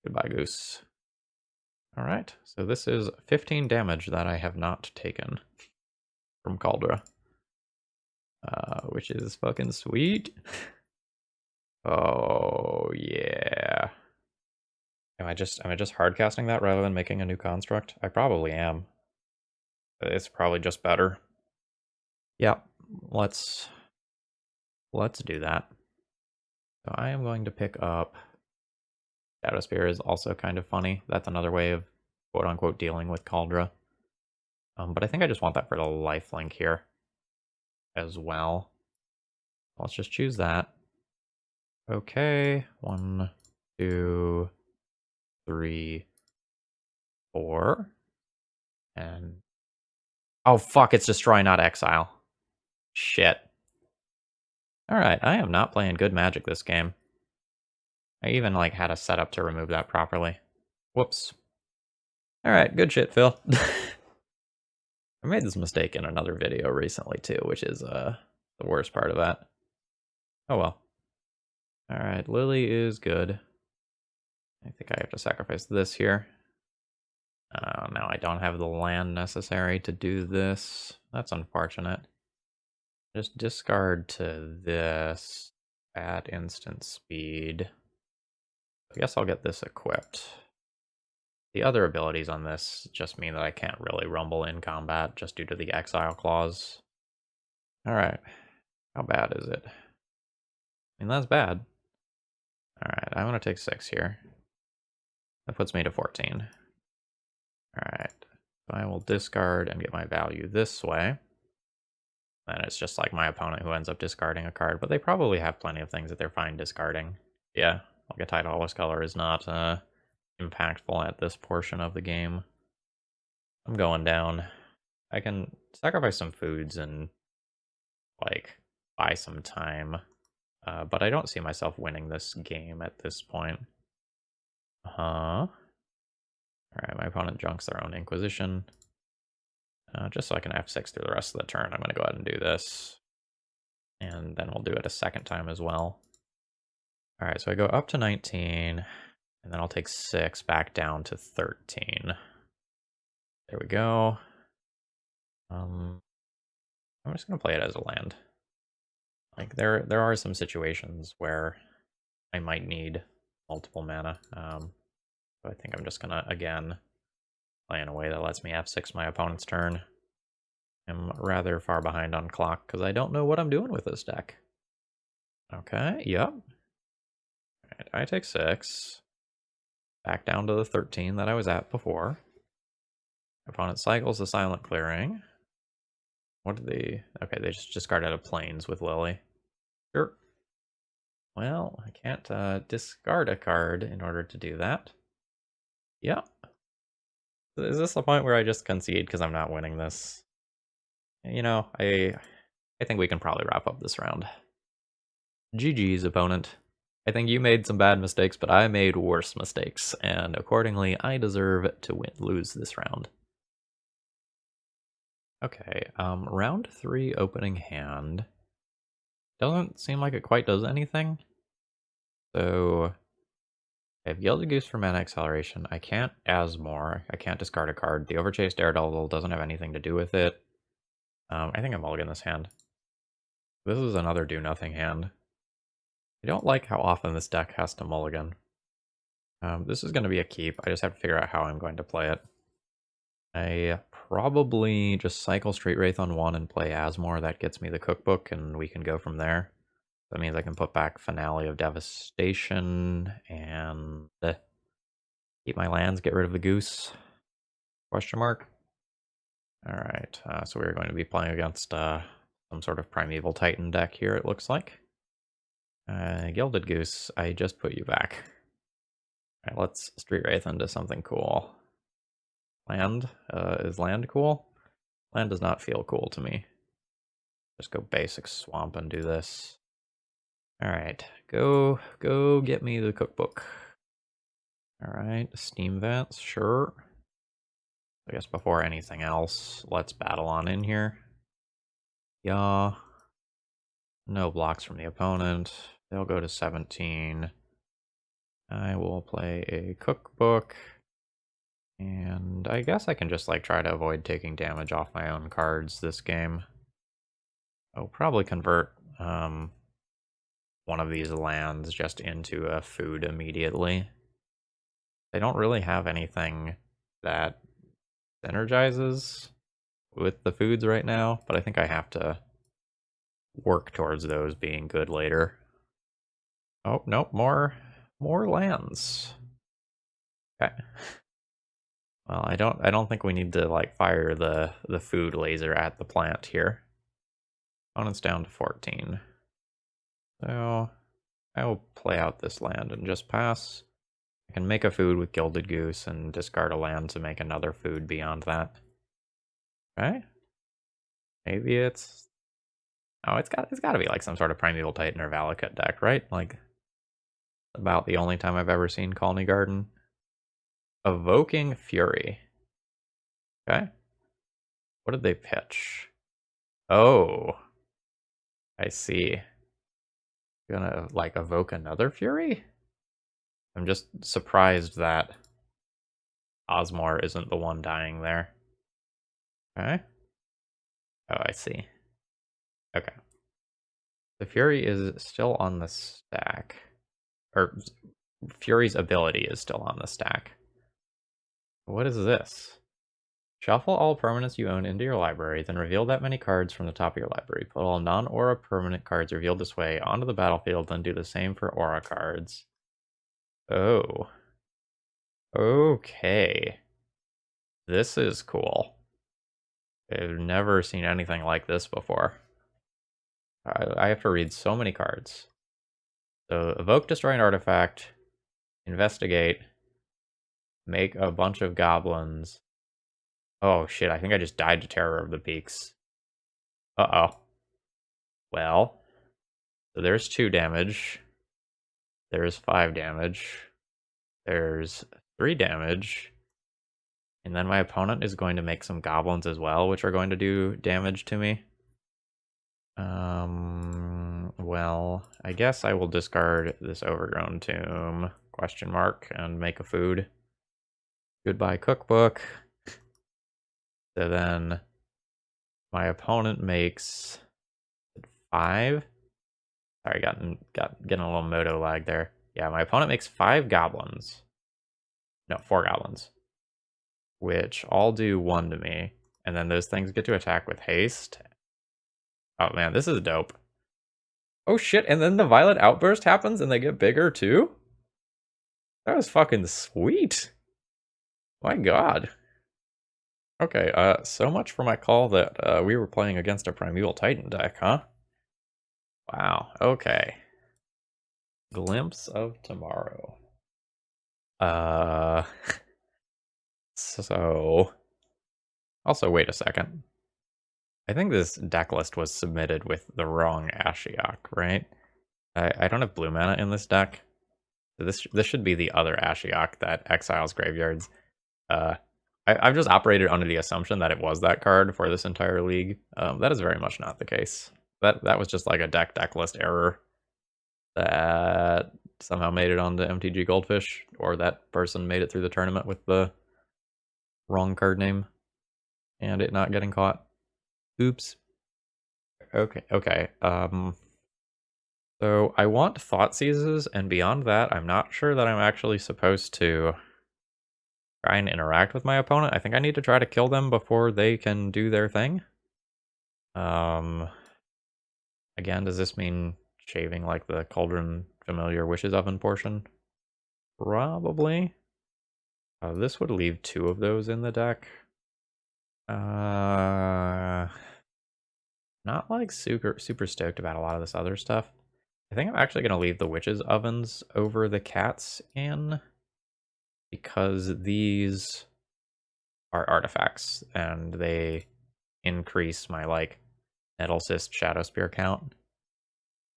Goodbye, Goose. Alright, so this is 15 damage that I have not taken from Cauldra. Which is fucking sweet. Oh, yeah. Am I just hardcasting that rather than making a new construct? I probably am. It's probably just better. Yep, let's do that. So I am going to pick up Shadow Spear is also kind of funny. That's another way of quote unquote dealing with Cauldra. But I think I just want that for the lifelink here as well. Let's just choose that. Okay, 1, 2, 3, 4. And oh fuck, it's destroy, not exile. Shit. Alright, I am not playing good Magic this game. I even like had a setup to remove that properly. Whoops. Alright, good shit, Phil. I made this mistake in another video recently too, which is the worst part of that. Oh well. Alright, Lily is good. I think I have to sacrifice this here. Now I don't have the land necessary to do this. That's unfortunate. Just discard to this at instant speed. I guess I'll get this equipped. The other abilities on this just mean that I can't really rumble in combat just due to the exile clause. Alright, how bad is it? I mean, that's bad. Alright, I'm going to take 6 here. That puts me to 14. Alright, so I will discard and get my value this way. Then it's just like my opponent who ends up discarding a card, but they probably have plenty of things that they're fine discarding. Yeah, like a Tidalist Color is not impactful at this portion of the game. I'm going down. I can sacrifice some foods and like buy some time, but I don't see myself winning this game at this point. Alright, my opponent junks their own Inquisition. Just so I can F6 through the rest of the turn, I'm going to go ahead and do this. And then we'll do it a second time as well. Alright, so I go up to 19, and then I'll take 6 back down to 13. There we go. I'm just going to play it as a land. Like, there are some situations where I might need multiple mana. So I think I'm just going to, again, play in a way that lets me F6 my opponent's turn. I'm rather far behind on clock because I don't know what I'm doing with this deck. Okay, yep. Alright, I take 6. Back down to the 13 that I was at before. Opponent cycles the Silent Clearing. What did they... Okay, they just discarded a Plains with Lily. Sure. Well, I can't discard a card in order to do that. Yep. Is this the point where I just concede because I'm not winning this? You know, I think we can probably wrap up this round. GG's, opponent. I think you made some bad mistakes, but I made worse mistakes, and accordingly, I deserve to lose this round. Okay, round 3 opening hand. Doesn't seem like it quite does anything. So, I have Gilded Goose for mana acceleration. I can't Asmor. I can't discard a card. The Overchased Daredevil doesn't have anything to do with it. I think I'm mulligan this hand. This is another do-nothing hand. I don't like how often this deck has to mulligan. This is going to be a keep. I just have to figure out how I'm going to play it. I probably just cycle Street Wraith on 1 and play Asmor. That gets me the cookbook, and we can go from there. That means I can put back Finale of Devastation and keep my lands, get rid of the goose. Question mark. Alright, so we're going to be playing against some sort of Primeval Titan deck here, it looks like. Gilded Goose, I just put you back. Alright, let's Street Wraith into something cool. Land? Is land cool? Land does not feel cool to me. Just go basic swamp and do this. Alright, go get me the cookbook. Alright, steam vents, sure. I guess before anything else, let's battle on in here. Yeah. No blocks from the opponent. They'll go to 17. I will play a cookbook. And I guess I can just like try to avoid taking damage off my own cards this game. I'll probably convert one of these lands just into a food immediately. They don't really have anything that synergizes with the foods right now, but I think I have to work towards those being good later. Oh, nope, more lands. Okay. Well, I don't think we need to like fire the food laser at the plant here. Opponent's down to 14. So I will play out this land and just pass. I can make a food with Gilded Goose and discard a land to make another food beyond that. Okay. Maybe it's... Oh, it's got to be like some sort of Primeval Titan or Valakut deck, right? Like, about the only time I've ever seen Colony Garden. Evoking Fury. Okay. What did they pitch? Oh. I see. Gonna, like, evoke another Fury? I'm just surprised that Asmor isn't the one dying there. Okay. Oh, I see. Okay. The Fury is still on the stack. Or, Fury's ability is still on the stack. What is this? Shuffle all permanents you own into your library, then reveal that many cards from the top of your library. Put all non-aura permanent cards revealed this way onto the battlefield, then do the same for aura cards. Oh. Okay. This is cool. I've never seen anything like this before. I have to read so many cards. So, evoke, destroy an artifact, investigate, make a bunch of goblins. Oh shit, I think I just died to Terror of the Peaks. Uh-oh. Well, so there's 2 damage. There's 5 damage. There's 3 damage. And then my opponent is going to make some goblins as well, which are going to do damage to me. Well, I guess I will discard this Overgrown Tomb, question mark, and make a food. Goodbye cookbook. So then my opponent makes 5. Sorry, getting a little moto lag there. Yeah, my opponent makes 5 goblins. No, 4 goblins. Which all do 1 to me. And then those things get to attack with haste. Oh man, this is dope. Oh shit, and then the Violet Outburst happens and they get bigger too? That was fucking sweet. My god. Okay, so much for my call that we were playing against a Primeval Titan deck, huh? Wow, okay. Glimpse of Tomorrow. So... Also, wait a second. I think this deck list was submitted with the wrong Ashiok, right? I don't have blue mana in this deck. So this should be the other Ashiok that exiles graveyards. I've just operated under the assumption that it was that card for this entire league. That is very much not the case. That was just like a deck list error that somehow made it onto MTG Goldfish, or that person made it through the tournament with the wrong card name and it not getting caught. Oops. Okay. So I want Thoughtseizes, and beyond that, I'm not sure that I'm actually supposed to try and interact with my opponent. I think I need to try to kill them before they can do their thing. Again, does this mean shaving like the Cauldron Familiar Wishes Oven portion? Probably. This would leave 2 of those in the deck. Not like super stoked about a lot of this other stuff. I think I'm actually going to leave the Witches Ovens over the Cats in, because these are artifacts and they increase my like Nettlecyst Shadow Spear count.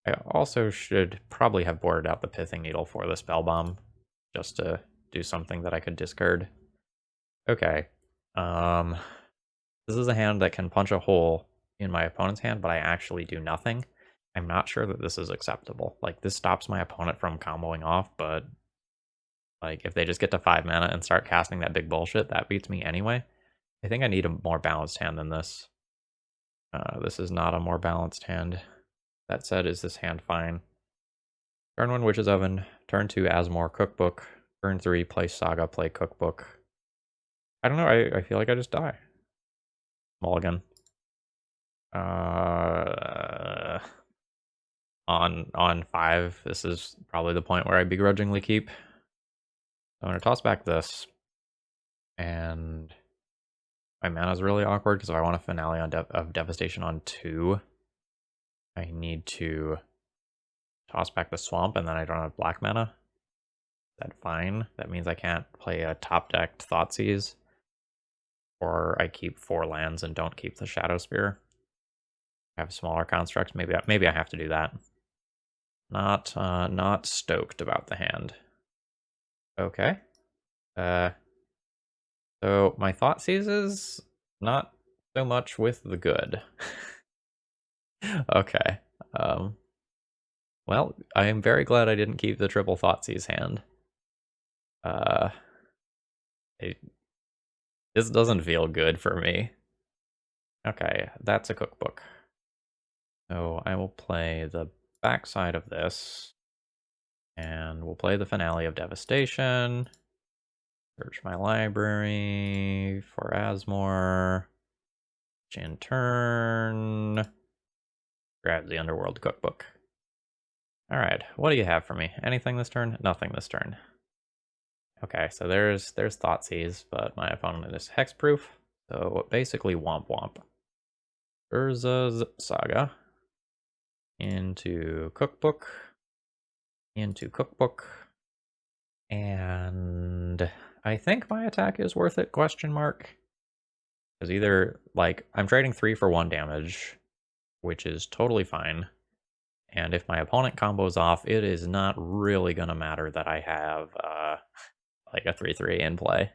I also should probably have boarded out the Pithing Needle for the Spell Bomb, just to do something that I could discard. Okay. This is a hand that can punch a hole in my opponent's hand, but I actually do nothing. I'm not sure that this is acceptable. Like, this stops my opponent from comboing off, but like, if they just get to 5 mana and start casting that big bullshit, that beats me anyway. I think I need a more balanced hand than this. This is not a more balanced hand. That said, is this hand fine? Turn 1, Witch's Oven. Turn 2, Asmor Cookbook. Turn 3, play Saga, play Cookbook. I don't know, I feel like I just die. Mulligan. On 5, this is probably the point where I begrudgingly keep. I'm going to toss back this. And my mana is really awkward, because if I want a Finale of Devastation on 2, I need to toss back the Swamp, and then I don't have black mana. Is that fine? That means I can't play a top-decked Thoughtseize. Or I keep 4 lands and don't keep the Shadow Spear. I have smaller constructs. Maybe I have to do that. Not stoked about the hand. Okay. So my Thoughtseizes, not so much with the good. Okay. Well, I am very glad I didn't keep the triple Thoughtseize hand. This doesn't feel good for me. Okay, that's a cookbook. So I will play the backside of this, and we'll play the Finale of Devastation. Search my library for Asmor. In turn, grab the Underworld Cookbook. Alright, what do you have for me? Anything this turn? Nothing this turn. Okay, so there's Thoughtseize, but my opponent is hexproof, so basically womp womp. Urza's Saga. Into Cookbook. Into Cookbook. And I think my attack is worth it, question mark. Because either, like, I'm trading 3 for 1 damage, which is totally fine. And if my opponent combos off, it is not really going to matter that I have, like, a 3/3 in play.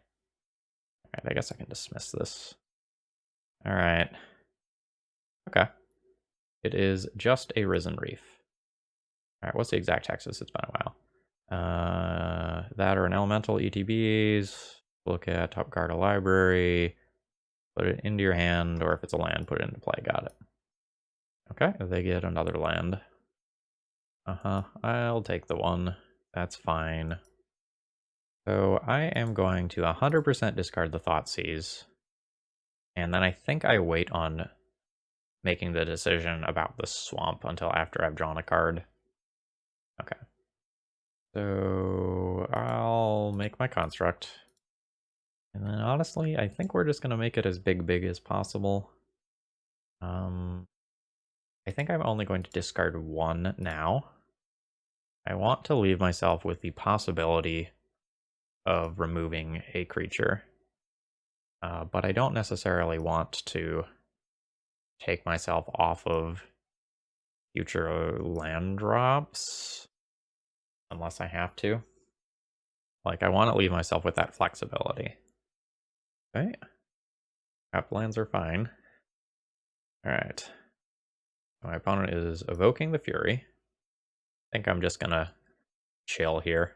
Alright, I guess I can dismiss this. Alright. Okay. It is just a Risen Reef. Alright, what's the exact Texas? It's been a while. That or an Elemental ETBs. Look at top card of library. Put it into your hand, or if it's a land, put it into play. Got it. Okay, they get another land. I'll take the 1. That's fine. So I am going to 100% discard the Thoughtseize. And then I think I wait on making the decision about the Swamp until after I've drawn a card. Okay. So I'll make my construct. And then honestly, I think we're just going to make it as big as possible. I think I'm only going to discard 1 now. I want to leave myself with the possibility of removing a creature. But I don't necessarily want to take myself off of future land drops. Unless I have to. Like, I want to leave myself with that flexibility. Okay. Trap lands are fine. Alright. My opponent is evoking the Fury. I think I'm just gonna chill here.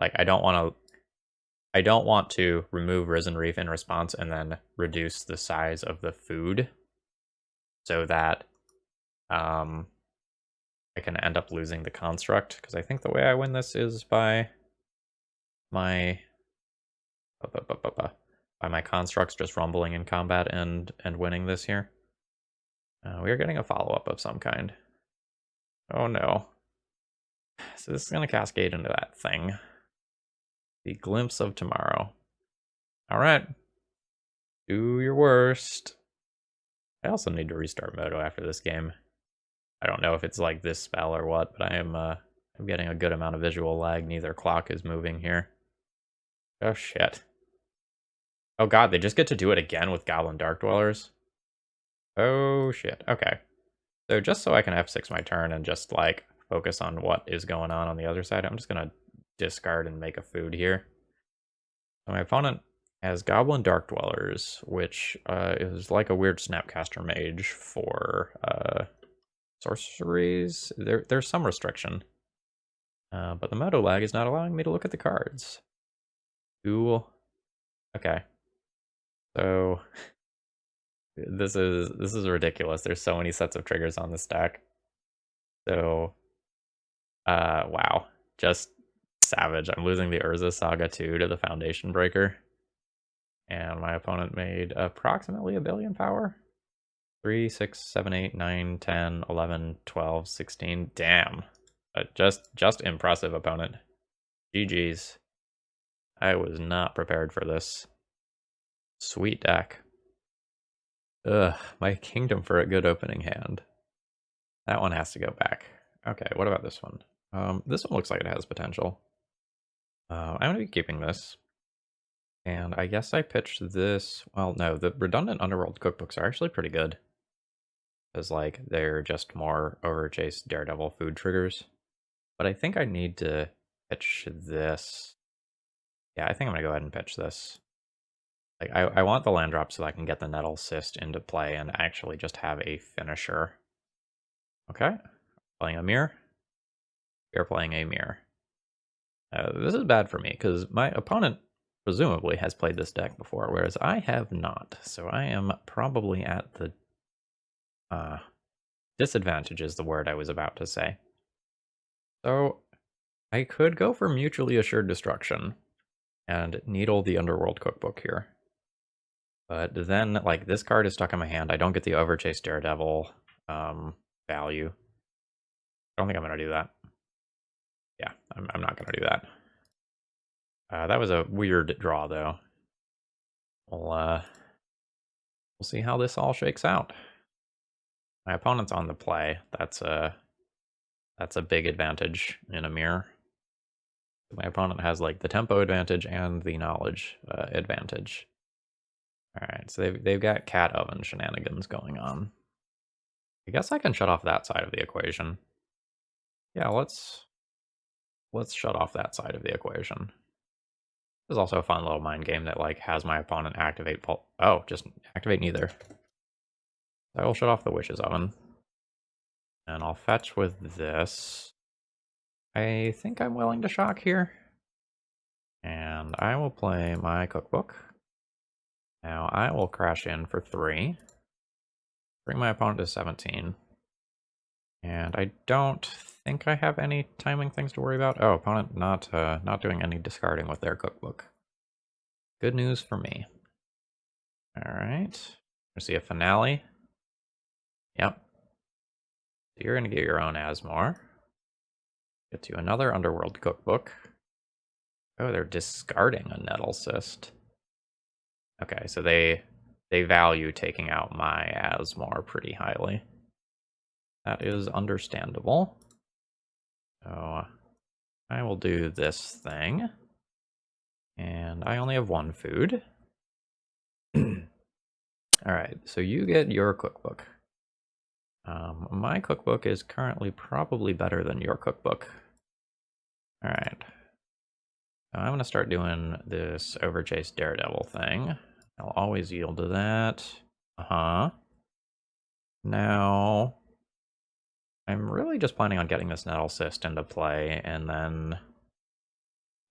Like, I don't want to remove Risen Reef in response and then reduce the size of the food so that I can end up losing the construct, because I think the way I win this is by my By my constructs just rumbling in combat and winning this here. We are getting a follow-up of some kind. Oh no. So this is going to cascade into that thing. The glimpse of tomorrow. Alright. Do your worst. I also need to restart Moto after this game. I don't know if it's like this spell or what, but I'm getting a good amount of visual lag. Neither clock is moving here. Oh shit. Oh god, they just get to do it again with Goblin Dark Dwellers? Oh shit, okay. So just so I can F6 my turn and just like focus on what is going on the other side, I'm just gonna discard and make a food here. So my opponent has Goblin Dark Dwellers, which is like a weird Snapcaster Mage for sorceries. There's some restriction. But the Moto lag is not allowing me to look at the cards. Cool. Okay. So this is ridiculous. There's so many sets of triggers on this deck. So wow. Just savage. I'm losing the Urza Saga 2 to the Foundation Breaker. And my opponent made approximately 1 billion power. 3, 6, 7, 8, 9, 10, 11, 12, 16. Damn. Just impressive opponent. GG's. I was not prepared for this. Sweet deck. Ugh, my Kingdom for a good opening hand. That one has to go back. Okay, what about this one? This one looks like it has potential. I'm going to be keeping this. And I guess I pitched this... Well, no, the redundant Underworld cookbooks are actually pretty good. Because, like, they're just more Overchase Daredevil food triggers. But I think I need to pitch this. Yeah, I think I'm going to go ahead and pitch this. Like, I want the land drop so I can get the Nettlecyst into play and actually just have a finisher. Okay, playing a mirror. We are playing a mirror. This is bad for me, because my opponent presumably has played this deck before, whereas I have not. So I am probably at the... disadvantage is the word I was about to say. So I could go for Mutually Assured Destruction and needle the Underworld Cookbook here. But then, like, this card is stuck in my hand. I don't get the Overchase Daredevil value. I don't think I'm going to do that. Yeah, I'm not going to do that. That was a weird draw, though. We'll see how this all shakes out. My opponent's on the play. That's a big advantage in a mirror. My opponent has like the tempo advantage and the knowledge advantage. All right, so they've got cat oven shenanigans going on. I guess I can shut off that side of the equation. Yeah, let's shut off that side of the equation. This is also a fun little mind game that like has my opponent activate just activate neither. I will shut off the witch's oven. And I'll fetch with this. I think I'm willing to shock here. And I will play my cookbook. Now I will crash in for 3. Bring my opponent to 17. And I don't think I have any timing things to worry about. Oh, opponent not doing any discarding with their cookbook. Good news for me. Alright. We'll see a finale. Yep. So you're going to get your own Asmor. Get you another Underworld Cookbook. Oh, they're discarding a Nettlecyst. Okay, so they value taking out my Asmor pretty highly. That is understandable. So I will do this thing. And I only have 1 food. Alright, so you get your cookbook. My cookbook is currently probably better than your cookbook. Alright. So I'm going to start doing this Overchase Daredevil thing. I'll always yield to that. Now, I'm really just planning on getting this Nettlecyst into play and then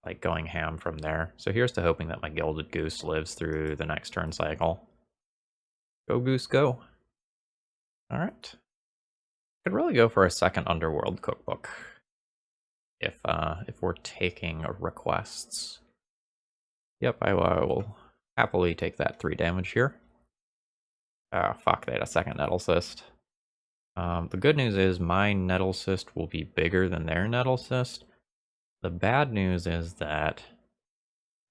like going ham from there. So here's to hoping that my Gilded Goose lives through the next turn cycle. Go Goose, go. Alright. Could really go for a second Underworld Cookbook if we're taking requests. Yep, I will happily take that 3 damage here. Ah, fuck, they had a second Nettlecyst. The good news is my Nettlecyst will be bigger than their Nettlecyst. The bad news is that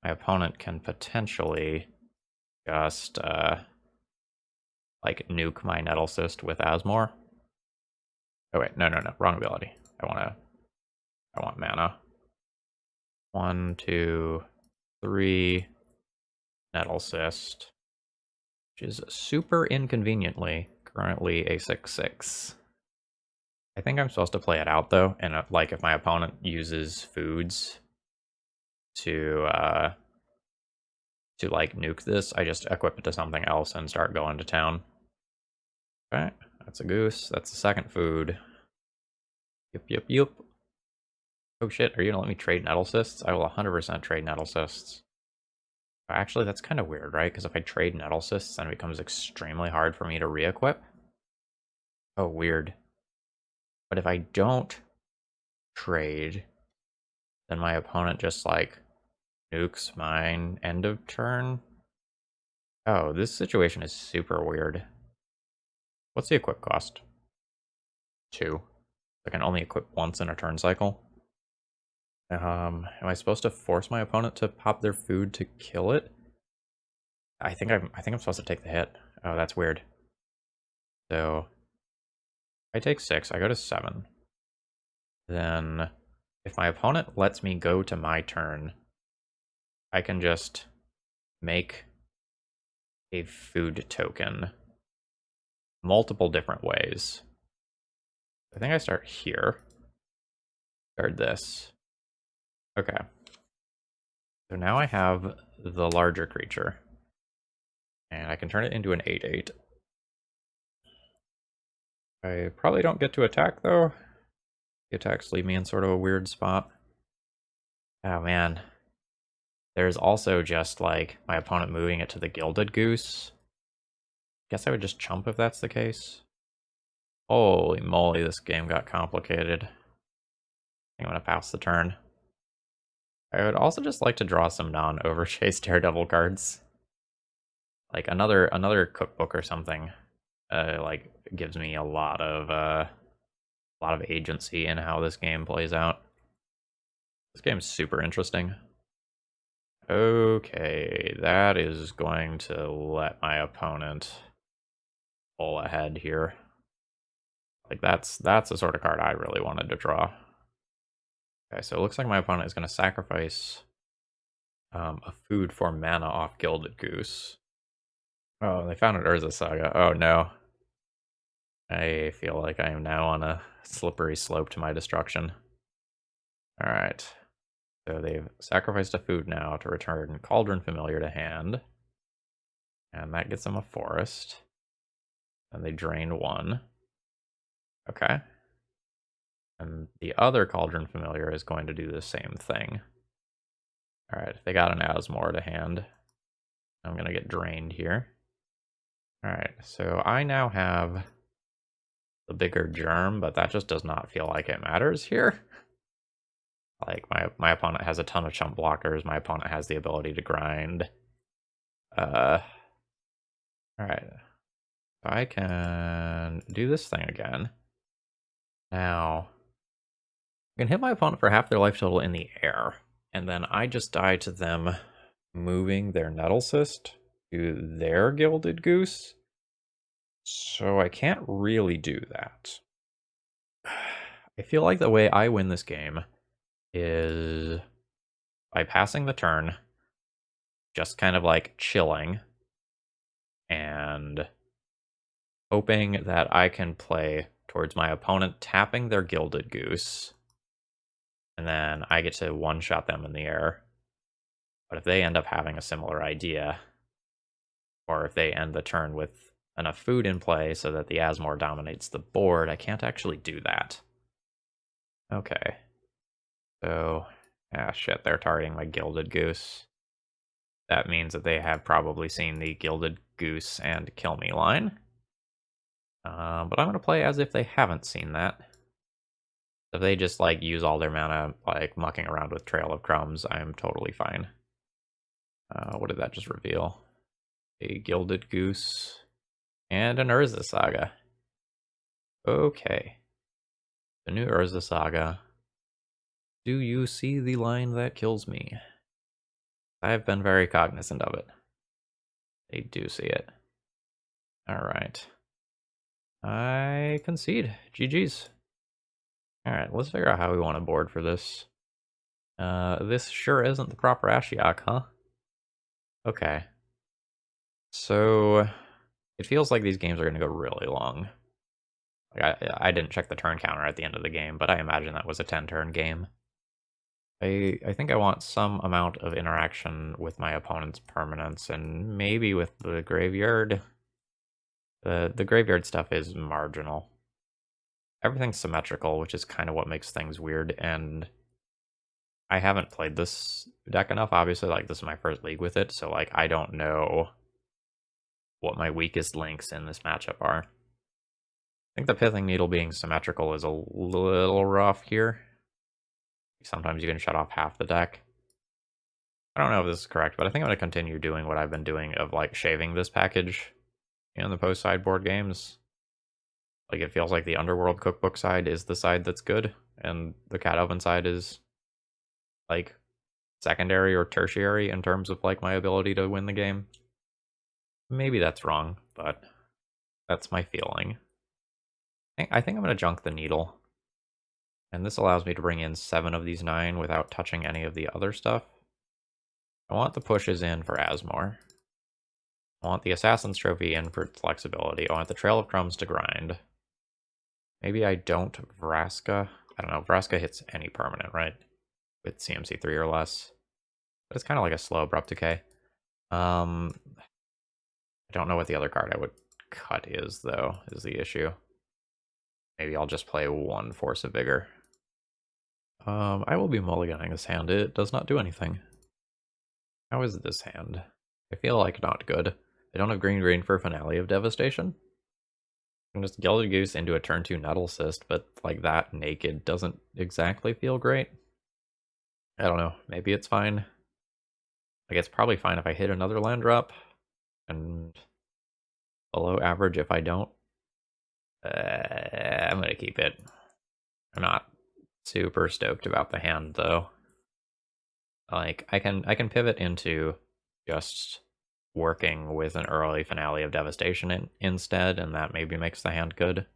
my opponent can potentially just, like, nuke my Nettlecyst with Asmor. Oh wait, no, wrong ability. I want mana. 1, 2, 3, Nettlecyst, which is super inconveniently currently a 6/6. I think I'm supposed to play it out though, and like if my opponent uses foods to like nuke this, I just equip it to something else and start going to town. Okay, that's a goose. That's the second food. Yep. Oh shit, are you gonna let me trade Nettlecysts? I will 100% trade Nettlecysts. Actually, that's kind of weird, right? Because if I trade Nettlecysts, then it becomes extremely hard for me to re-equip. Oh, weird. But if I don't trade, then my opponent just, like, nukes mine end of turn. Oh, this situation is super weird. What's the equip cost? 2. I can only equip once in a turn cycle. Am I supposed to force my opponent to pop their food to kill it? I think I'm supposed to take the hit. Oh, that's weird. So I take 6, I go to 7. Then if my opponent lets me go to my turn, I can just make a food token multiple different ways. I think I start here. Start this. Okay. So now I have the larger creature. And I can turn it into an 8/8. I probably don't get to attack though. The attacks leave me in sort of a weird spot. Oh man. There's also just like my opponent moving it to the Gilded Goose. Guess I would just chump if that's the case. Holy moly, this game got complicated. I'm gonna pass the turn. I would also just like to draw some non-Overchase Daredevil cards. Like another cookbook or something. Like gives me a lot of agency in how this game plays out. This game's super interesting. Okay, that is going to let my opponent pull ahead here. Like that's the sort of card I really wanted to draw. Okay, so it looks like my opponent is going to sacrifice a food for mana off Gilded Goose. Oh, they found an Urza Saga. Oh no. I feel like I am now on a slippery slope to my destruction. Alright. So they've sacrificed a food now to return Cauldron Familiar to hand. And that gets them a forest. And they drained 1. Okay. And the other Cauldron Familiar is going to do the same thing. Alright, they got an Asmor to hand. I'm going to get drained here. Alright, so I now have the bigger germ, but that just does not feel like it matters here. Like, my opponent has a ton of chump blockers. My opponent has the ability to grind. Alright. I can do this thing again. Now, I can hit my opponent for half their life total in the air. And then I just die to them moving their Nettlecyst to their Gilded Goose. So I can't really do that. I feel like the way I win this game is by passing the turn, just kind of like chilling, and hoping that I can play towards my opponent tapping their Gilded Goose, and then I get to one-shot them in the air. But if they end up having a similar idea, or if they end the turn with enough food in play so that the Asmor dominates the board, I can't actually do that. Okay. So, shit, they're targeting my Gilded Goose. That means that they have probably seen the Gilded Goose and Kill Me line. But I'm going to play as if they haven't seen that. If they just, like, use all their mana, like, mucking around with Trail of Crumbs, I'm totally fine. What did that just reveal? A Gilded Goose and an Urza Saga. Okay. The new Urza Saga. Do you see the line that kills me? I have been very cognizant of it. They do see it. Alright. I concede. GG's. Alright, let's figure out how we want to board for this. This sure isn't the proper Ashiok, huh? Okay. So, it feels like these games are going to go really long. Like I didn't check the turn counter at the end of the game, but I imagine that was a 10-turn game. I think I want some amount of interaction with my opponent's permanents, and maybe with the graveyard. The graveyard stuff is marginal. Everything's symmetrical, which is kind of what makes things weird, and I haven't played this deck enough, obviously. Like, this is my first league with it, so, like, I don't know what my weakest links in this matchup are. I think the Pithing Needle being symmetrical is a little rough here. Sometimes you can shut off half the deck. I don't know if this is correct, but I think I'm going to continue doing what I've been doing of, like, shaving this package in the post-sideboard games. Like, it feels like the Underworld Cookbook side is the side that's good, and the Cat Oven side is, like, secondary or tertiary in terms of, like, my ability to win the game. Maybe that's wrong, but that's my feeling. I think I'm going to junk the Needle. And this allows me to bring in 7 of these 9 without touching any of the other stuff. I want the pushes in for Asmor. I want the Assassin's Trophy in for flexibility. I want the Trail of Crumbs to grind. Maybe I don't Vraska. I don't know. Vraska hits any permanent, right? With CMC 3 or less. But it's kind of like a slow abrupt decay. I don't know what the other card I would cut is, though, is the issue. Maybe I'll just play 1 Force of Vigor. I will be mulliganing this hand. It does not do anything. How is this hand? I feel like not good. I don't have green for Finale of Devastation. I can just Gilded Goose into a turn 2 Nettlecyst, but like that naked doesn't exactly feel great. I don't know. Maybe it's fine. Like, it's probably fine if I hit another land drop, and below average if I don't. I'm gonna keep it. I'm not super stoked about the hand though. Like, I can pivot into just working with an early Finale of Devastation instead, and that maybe makes the hand good.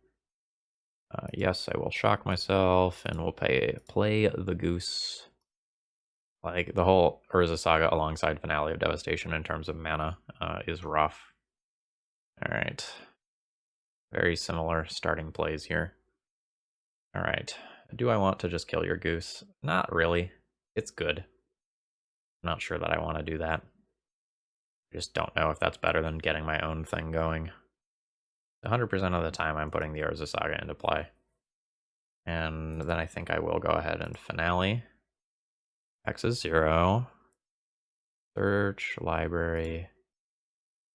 Yes, I will shock myself, and we'll play the Goose. Like, the whole Urza Saga alongside Finale of Devastation in terms of mana is rough. Alright. Very similar starting plays here. Alright. Do I want to just kill your Goose? Not really. It's good. I'm not sure that I want to do that. I just don't know if that's better than getting my own thing going. 100% of the time I'm putting the Urza Saga into play. And then I think I will go ahead and Finale. X is 0. Search, library,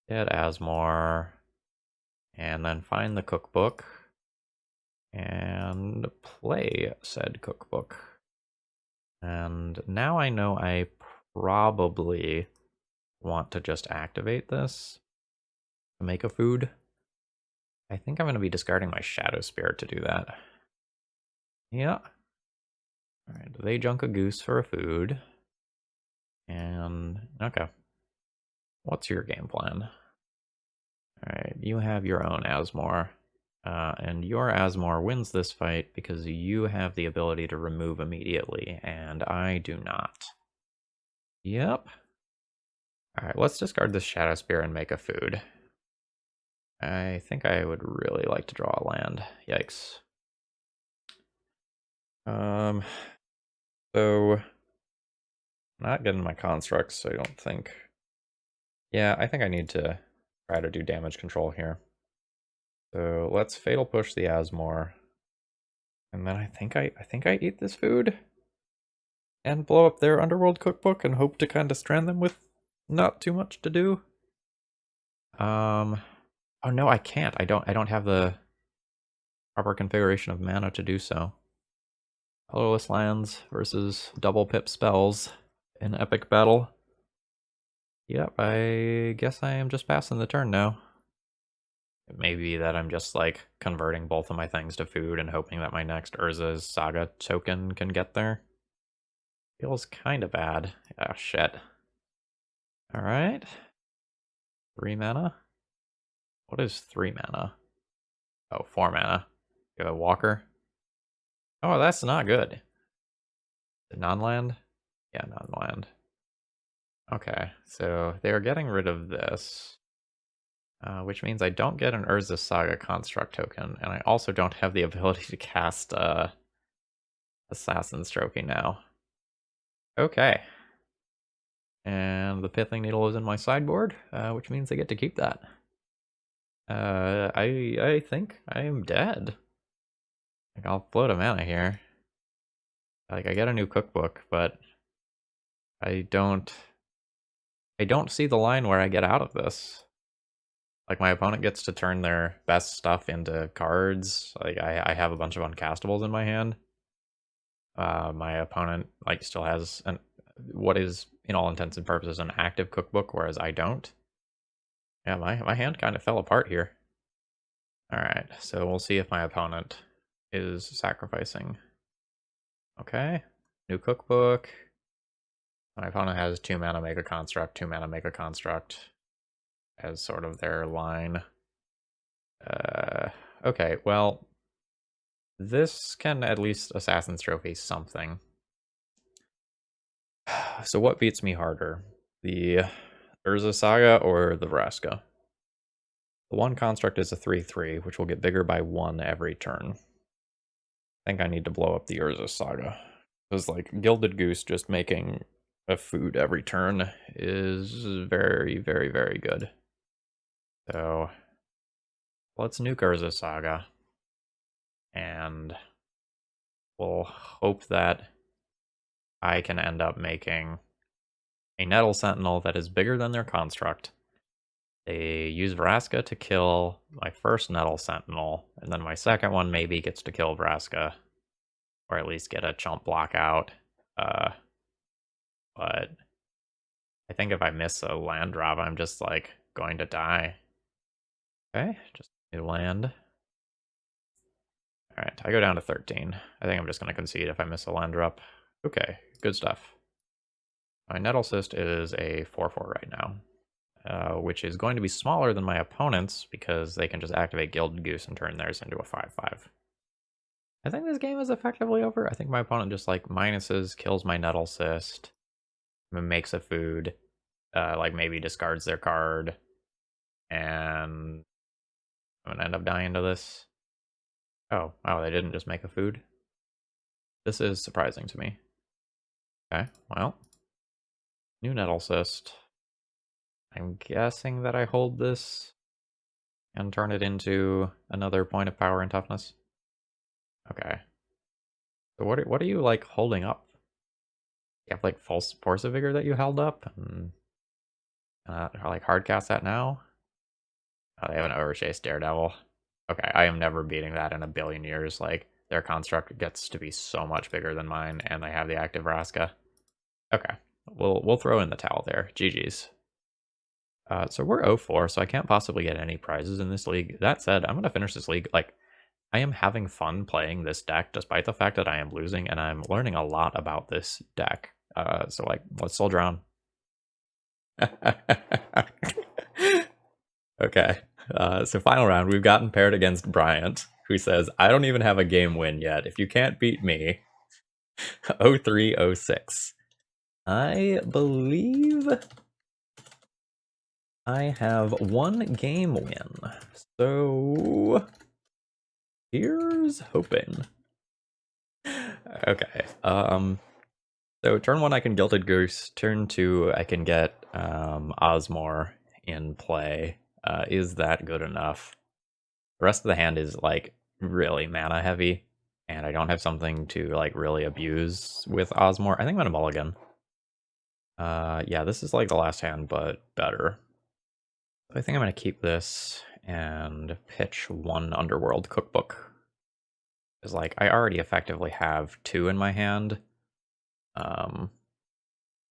get Asmor, and then find the cookbook, and play said cookbook. And now I know I probably want to just activate this to make a food. I think I'm going to be discarding my Shadow Spirit to do that. Yeah. Alright, they junk a Goose for a food. And, okay. What's your game plan? Alright, you have your own Asmor. And your Asmor wins this fight because you have the ability to remove immediately, and I do not. Yep. Alright, let's discard this Shadow Spear and make a food. I think I would really like to draw a land. Yikes. So not getting my constructs, I don't think. Yeah, I think I need to try to do damage control here. So let's Fatal Push the Asmor. And then I think I eat this food and blow up their Underworld Cookbook and hope to kind of strand them with not too much to do. Oh no, I can't. I don't have the proper configuration of mana to do so. Colorless lands versus double pip spells in epic battle. Yep, I guess I am just passing the turn now. It may be that I'm just like converting both of my things to food and hoping that my next Urza's Saga token can get there. Feels kind of bad. Oh, shit. Alright. 3 mana? What is 3 mana? Oh, 4 mana. Go Walker. Oh, that's not good. Non-land? Yeah, non-land. Okay, so they are getting rid of this. Which means I don't get an Urza Saga construct token, and I also don't have the ability to cast Assassin's Trophy now. Okay. And the Pithing Needle is in my sideboard, which means I get to keep that. I think I am dead. Like, I'll float a mana here. Like, I get a new cookbook, but I don't see the line where I get out of this. Like, my opponent gets to turn their best stuff into cards. Like, I have a bunch of uncastables in my hand. My opponent, like, still has what is, in all intents and purposes, an active cookbook, whereas I don't. Yeah, my hand kind of fell apart here. Alright, so we'll see if my opponent is sacrificing. Okay, new cookbook. My opponent has 2 mana, make a construct, 2 mana, make a construct as sort of their line. Okay, well, this can at least Assassin's Trophy something. So what beats me harder? The Urza Saga or the Vraska? The one construct is a 3/3, which will get bigger by 1 every turn. I think I need to blow up the Urza Saga. Because, like, Gilded Goose just making a food every turn is very, very, very good. So, let's nuke Urza Saga. And we'll hope that I can end up making a Nettle Sentinel that is bigger than their construct. They use Vraska to kill my first Nettle Sentinel, and then my second one maybe gets to kill Vraska, or at least get a chump block out. But I think if I miss a land drop, I'm just like going to die. Okay, just new land. Alright, I go down to 13. I think I'm just going to concede if I miss a land drop. Okay, good stuff. My Nettlecyst is a 4/4 right now, which is going to be smaller than my opponent's because they can just activate Gilded Goose and turn theirs into a 5/5. I think this game is effectively over. I think my opponent just like minuses, kills my Nettlecyst, makes a food, like maybe discards their card, and I'm gonna end up dying to this. Oh, wow, they didn't just make a food? This is surprising to me. Okay, well. New Nettlecyst. I'm guessing that I hold this and turn it into another point of power and toughness. Okay. So what are you, like, holding up? You have, like, False Force of Vigor that you held up? And, like, hardcast that now? Oh, they have an Overchase Daredevil. Okay, I am never beating that in a billion years. Like, their construct gets to be so much bigger than mine, and they have the active Vraska. Okay, we'll throw in the towel there. GG's. So we're 0-4, so I can't possibly get any prizes in this league. That said, I'm going to finish this league. Like, I am having fun playing this deck, despite the fact that I am losing, and I'm learning a lot about this deck. So, like, let's soldier on. Okay, so final round, we've gotten paired against Bryant, who says, I don't even have a game win yet. If you can't beat me, 0306. I believe I have 1 game win. So here's hoping. Okay. So turn 1 I can Gilded Goose. Turn 2 I can get Asmor in play. Is that good enough? The rest of the hand is like really mana heavy, and I don't have something to like really abuse with Asmor. I think I'm gonna mulligan. Yeah, this is like the last hand, but better. I think I'm gonna keep this and pitch 1 Underworld Cookbook. Because like I already effectively have 2 in my hand.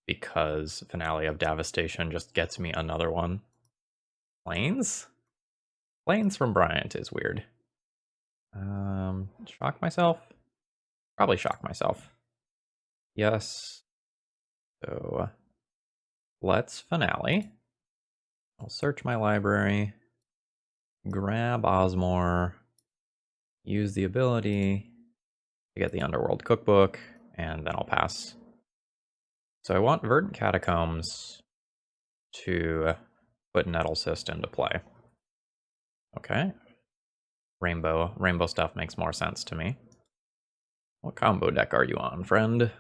because Finale of Devastation just gets me another one. Planes? Planes from Bryant is weird. Shock myself? Probably shock myself. Yes. So let's Finale. I'll search my library, grab Asmor, use the ability to get the Underworld Cookbook, and then I'll pass. So I want Verdant Catacombs to put Nettlecyst into play. Okay. Rainbow stuff makes more sense to me. What combo deck are you on, friend?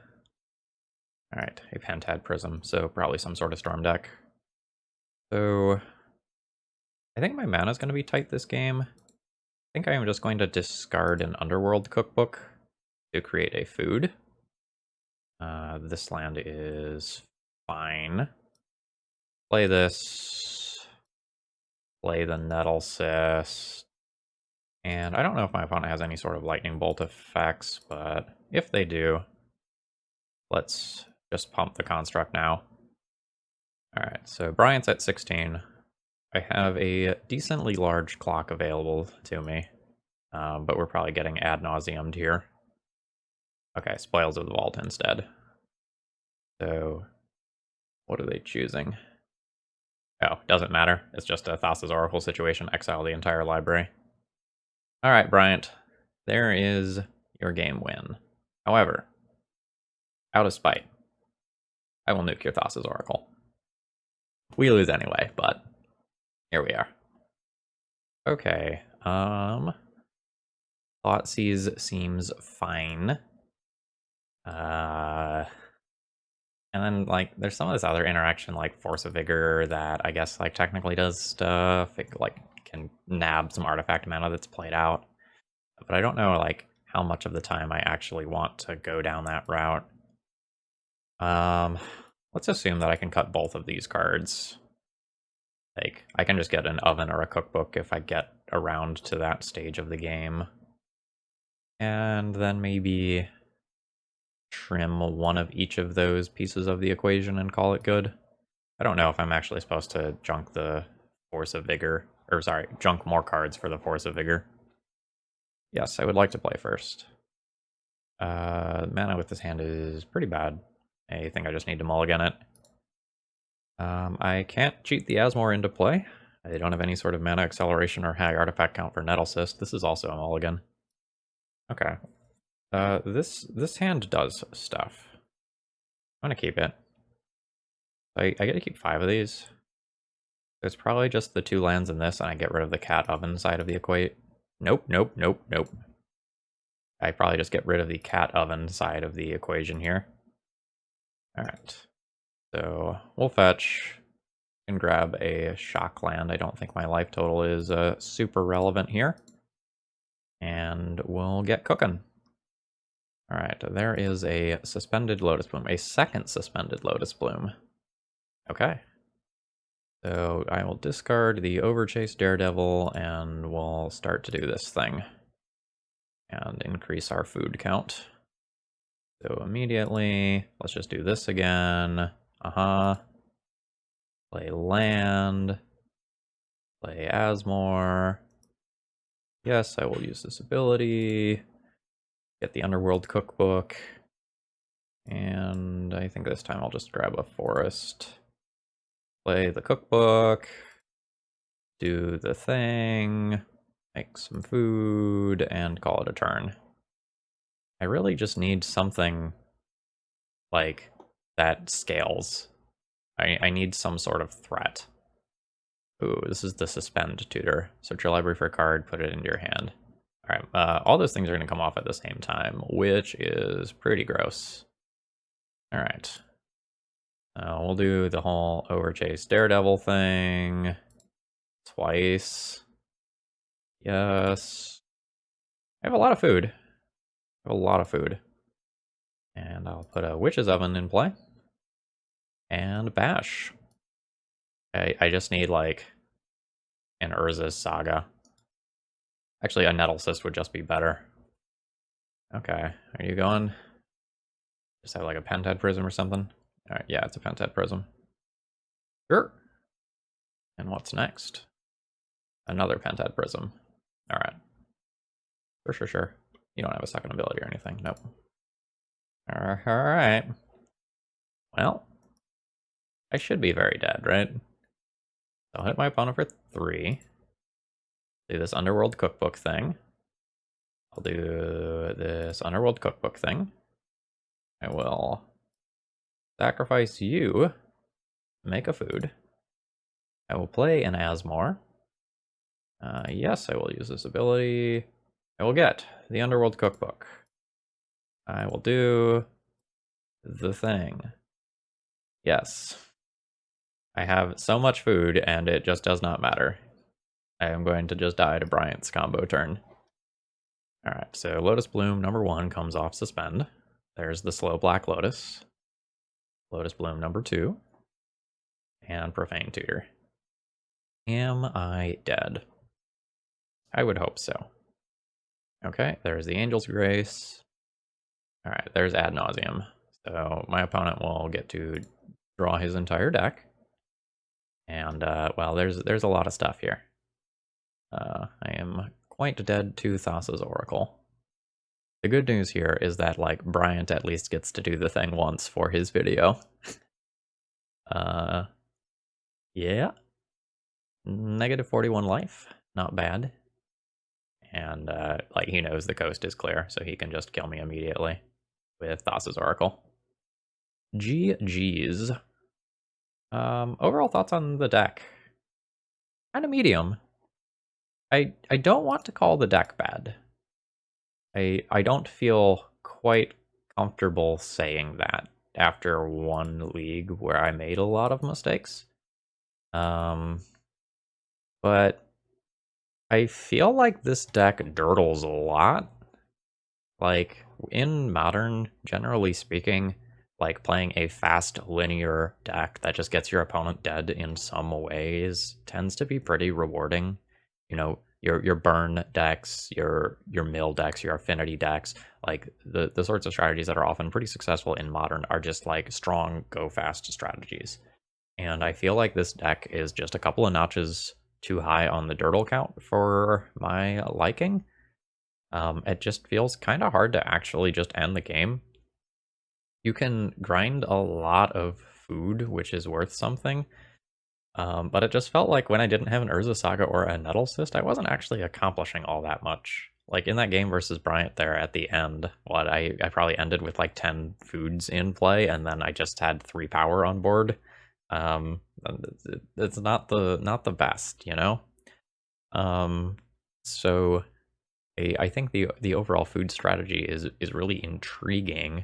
Alright, a Pentad Prism, so probably some sort of Storm deck. So I think my mana is going to be tight this game. I think I am just going to discard an Underworld Cookbook to create a food. This land is fine. Play this. Play the Nettlecyst. And I don't know if my opponent has any sort of lightning bolt effects, but if they do, let's just pump the construct now. Alright, so Bryant's at 16. I have a decently large clock available to me, but we're probably getting Ad Nauseum here. Okay, Spoils of the Vault instead. So, what are they choosing? Oh, doesn't matter. It's just a Thassa's Oracle situation. Exile the entire library. Alright, Bryant. There is your game win. However, out of spite, I will nuke your Thassa's Oracle. We lose anyway, but here we are. Okay, Thoughtseize seems fine. And then, like, there's some of this other interaction, like Force of Vigor, that I guess, like, technically does stuff. It, like, can nab some artifact mana that's played out. But I don't know, like, how much of the time I actually want to go down that route. Let's assume that I can cut both of these cards. Like, I can just get an oven or a cookbook if I get around to that stage of the game. And then maybe trim one of each of those pieces of the equation and call it good. I don't know if I'm actually supposed to junk the Force of Vigor, or sorry, junk more cards for the Force of Vigor. Yes, I would like to play first. Mana with this hand is pretty bad. I think I just need to mulligan it. I can't cheat the Asmor into play. I don't have any sort of mana acceleration or high artifact count for Nettlecyst. This is also a mulligan. Okay. This hand does stuff. I'm gonna keep it. I get to keep 5 of these. There's probably just the 2 lands in this, and I get rid of the cat oven side of the equate. Nope. I probably just get rid of the cat oven side of the equation here. Alright. So we'll fetch and grab a shock land. I don't think my life total is super relevant here. And we'll get cooking. Alright, there is a suspended Lotus Bloom. A second suspended Lotus Bloom. Okay. So I will discard the Overchase Daredevil and we'll start to do this thing. And increase our food count. So immediately, let's just do this again. Play land. Play Asmor. Yes, I will use this ability. Get the Underworld Cookbook. And I think this time I'll just grab a forest. Play the cookbook. Do the thing. Make some food and call it a turn. I really just need something like that scales. I need some sort of threat. Ooh, this is the Suspend tutor. Search your library for a card, put it into your hand. Alright, all those things are going to come off at the same time, which is pretty gross. Alright. We'll do the whole Overchase Daredevil thing. Twice. Yes. I have a lot of food. I have a lot of food. And I'll put a Witch's Oven in play. And bash. I just need, like, an Urza's Saga. Actually, a Nettlecyst would just be better. Okay, are you going? Just have, like, a Pentad Prism or something? Alright, yeah, it's a Pentad Prism. Sure. And what's next? Another Pentad Prism. Alright. Sure. You don't have a second ability or anything. Nope. Alright. Well, I should be very dead, right? I'll hit my opponent for 3. Do this Underworld Cookbook thing. I'll do this Underworld Cookbook thing. I will sacrifice you, make a food. I will play an Asmor. Yes, I will use this ability. I will get the Underworld Cookbook. I will do the thing. Yes. I have so much food, and it just does not matter. I am going to just die to Bryant's combo turn. Alright, so Lotus Bloom number 1 comes off Suspend. There's the Slow Black Lotus. Lotus Bloom number 2. And Profane Tutor. Am I dead? I would hope so. Okay, there's the Angel's Grace. Alright, there's Ad Nauseum. So my opponent will get to draw his entire deck. And, well, there's a lot of stuff here. I am quite dead to Thassa's Oracle. The good news here is that, like, Bryant at least gets to do the thing once for his video. Yeah. Negative 41 life. Not bad. And, like, he knows the coast is clear, so he can just kill me immediately with Thassa's Oracle. GG's. Overall thoughts on the deck? Kind of medium. I don't want to call the deck bad. I don't feel quite comfortable saying that after one league where I made a lot of mistakes. But I feel like this deck dirtles a lot. Like, in Modern, generally speaking, like, playing a fast, linear deck that just gets your opponent dead in some ways tends to be pretty rewarding. You know, your burn decks, your mill decks, your affinity decks, like, the sorts of strategies that are often pretty successful in Modern are just, like, strong, go-fast strategies. And I feel like this deck is just a couple of notches too high on the dirtle count for my liking. It just feels kind of hard to actually just end the game. You can grind a lot of food, which is worth something, but it just felt like when I didn't have an Urza Saga or a Nettlecyst, I wasn't actually accomplishing all that much. Like, in that game versus Bryant there at the end, I probably ended with like 10 foods in play, and then I just had 3 power on board. It's not the best, you know? So I think the overall food strategy is really intriguing,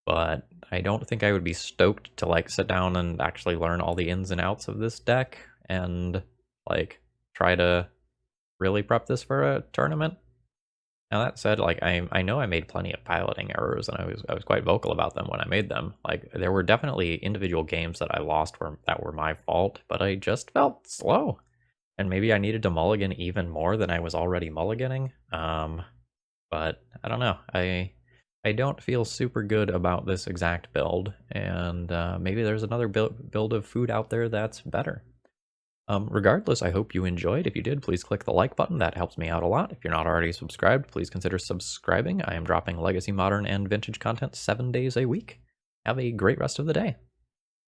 but I don't think I would be stoked to, like, sit down and actually learn all the ins and outs of this deck and, like, try to really prep this for a tournament. Now, that said, like, I know I made plenty of piloting errors, and I was quite vocal about them when I made them. Like, there were definitely individual games that I lost that were my fault, but I just felt slow. And maybe I needed to mulligan even more than I was already mulliganing. But I don't know. I don't feel super good about this exact build, and maybe there's another build of food out there that's better. Regardless, I hope you enjoyed. If you did, please click the like button. That helps me out a lot. If you're not already subscribed, please consider subscribing. I am dropping Legacy, Modern, and Vintage content 7 days a week. Have a great rest of the day.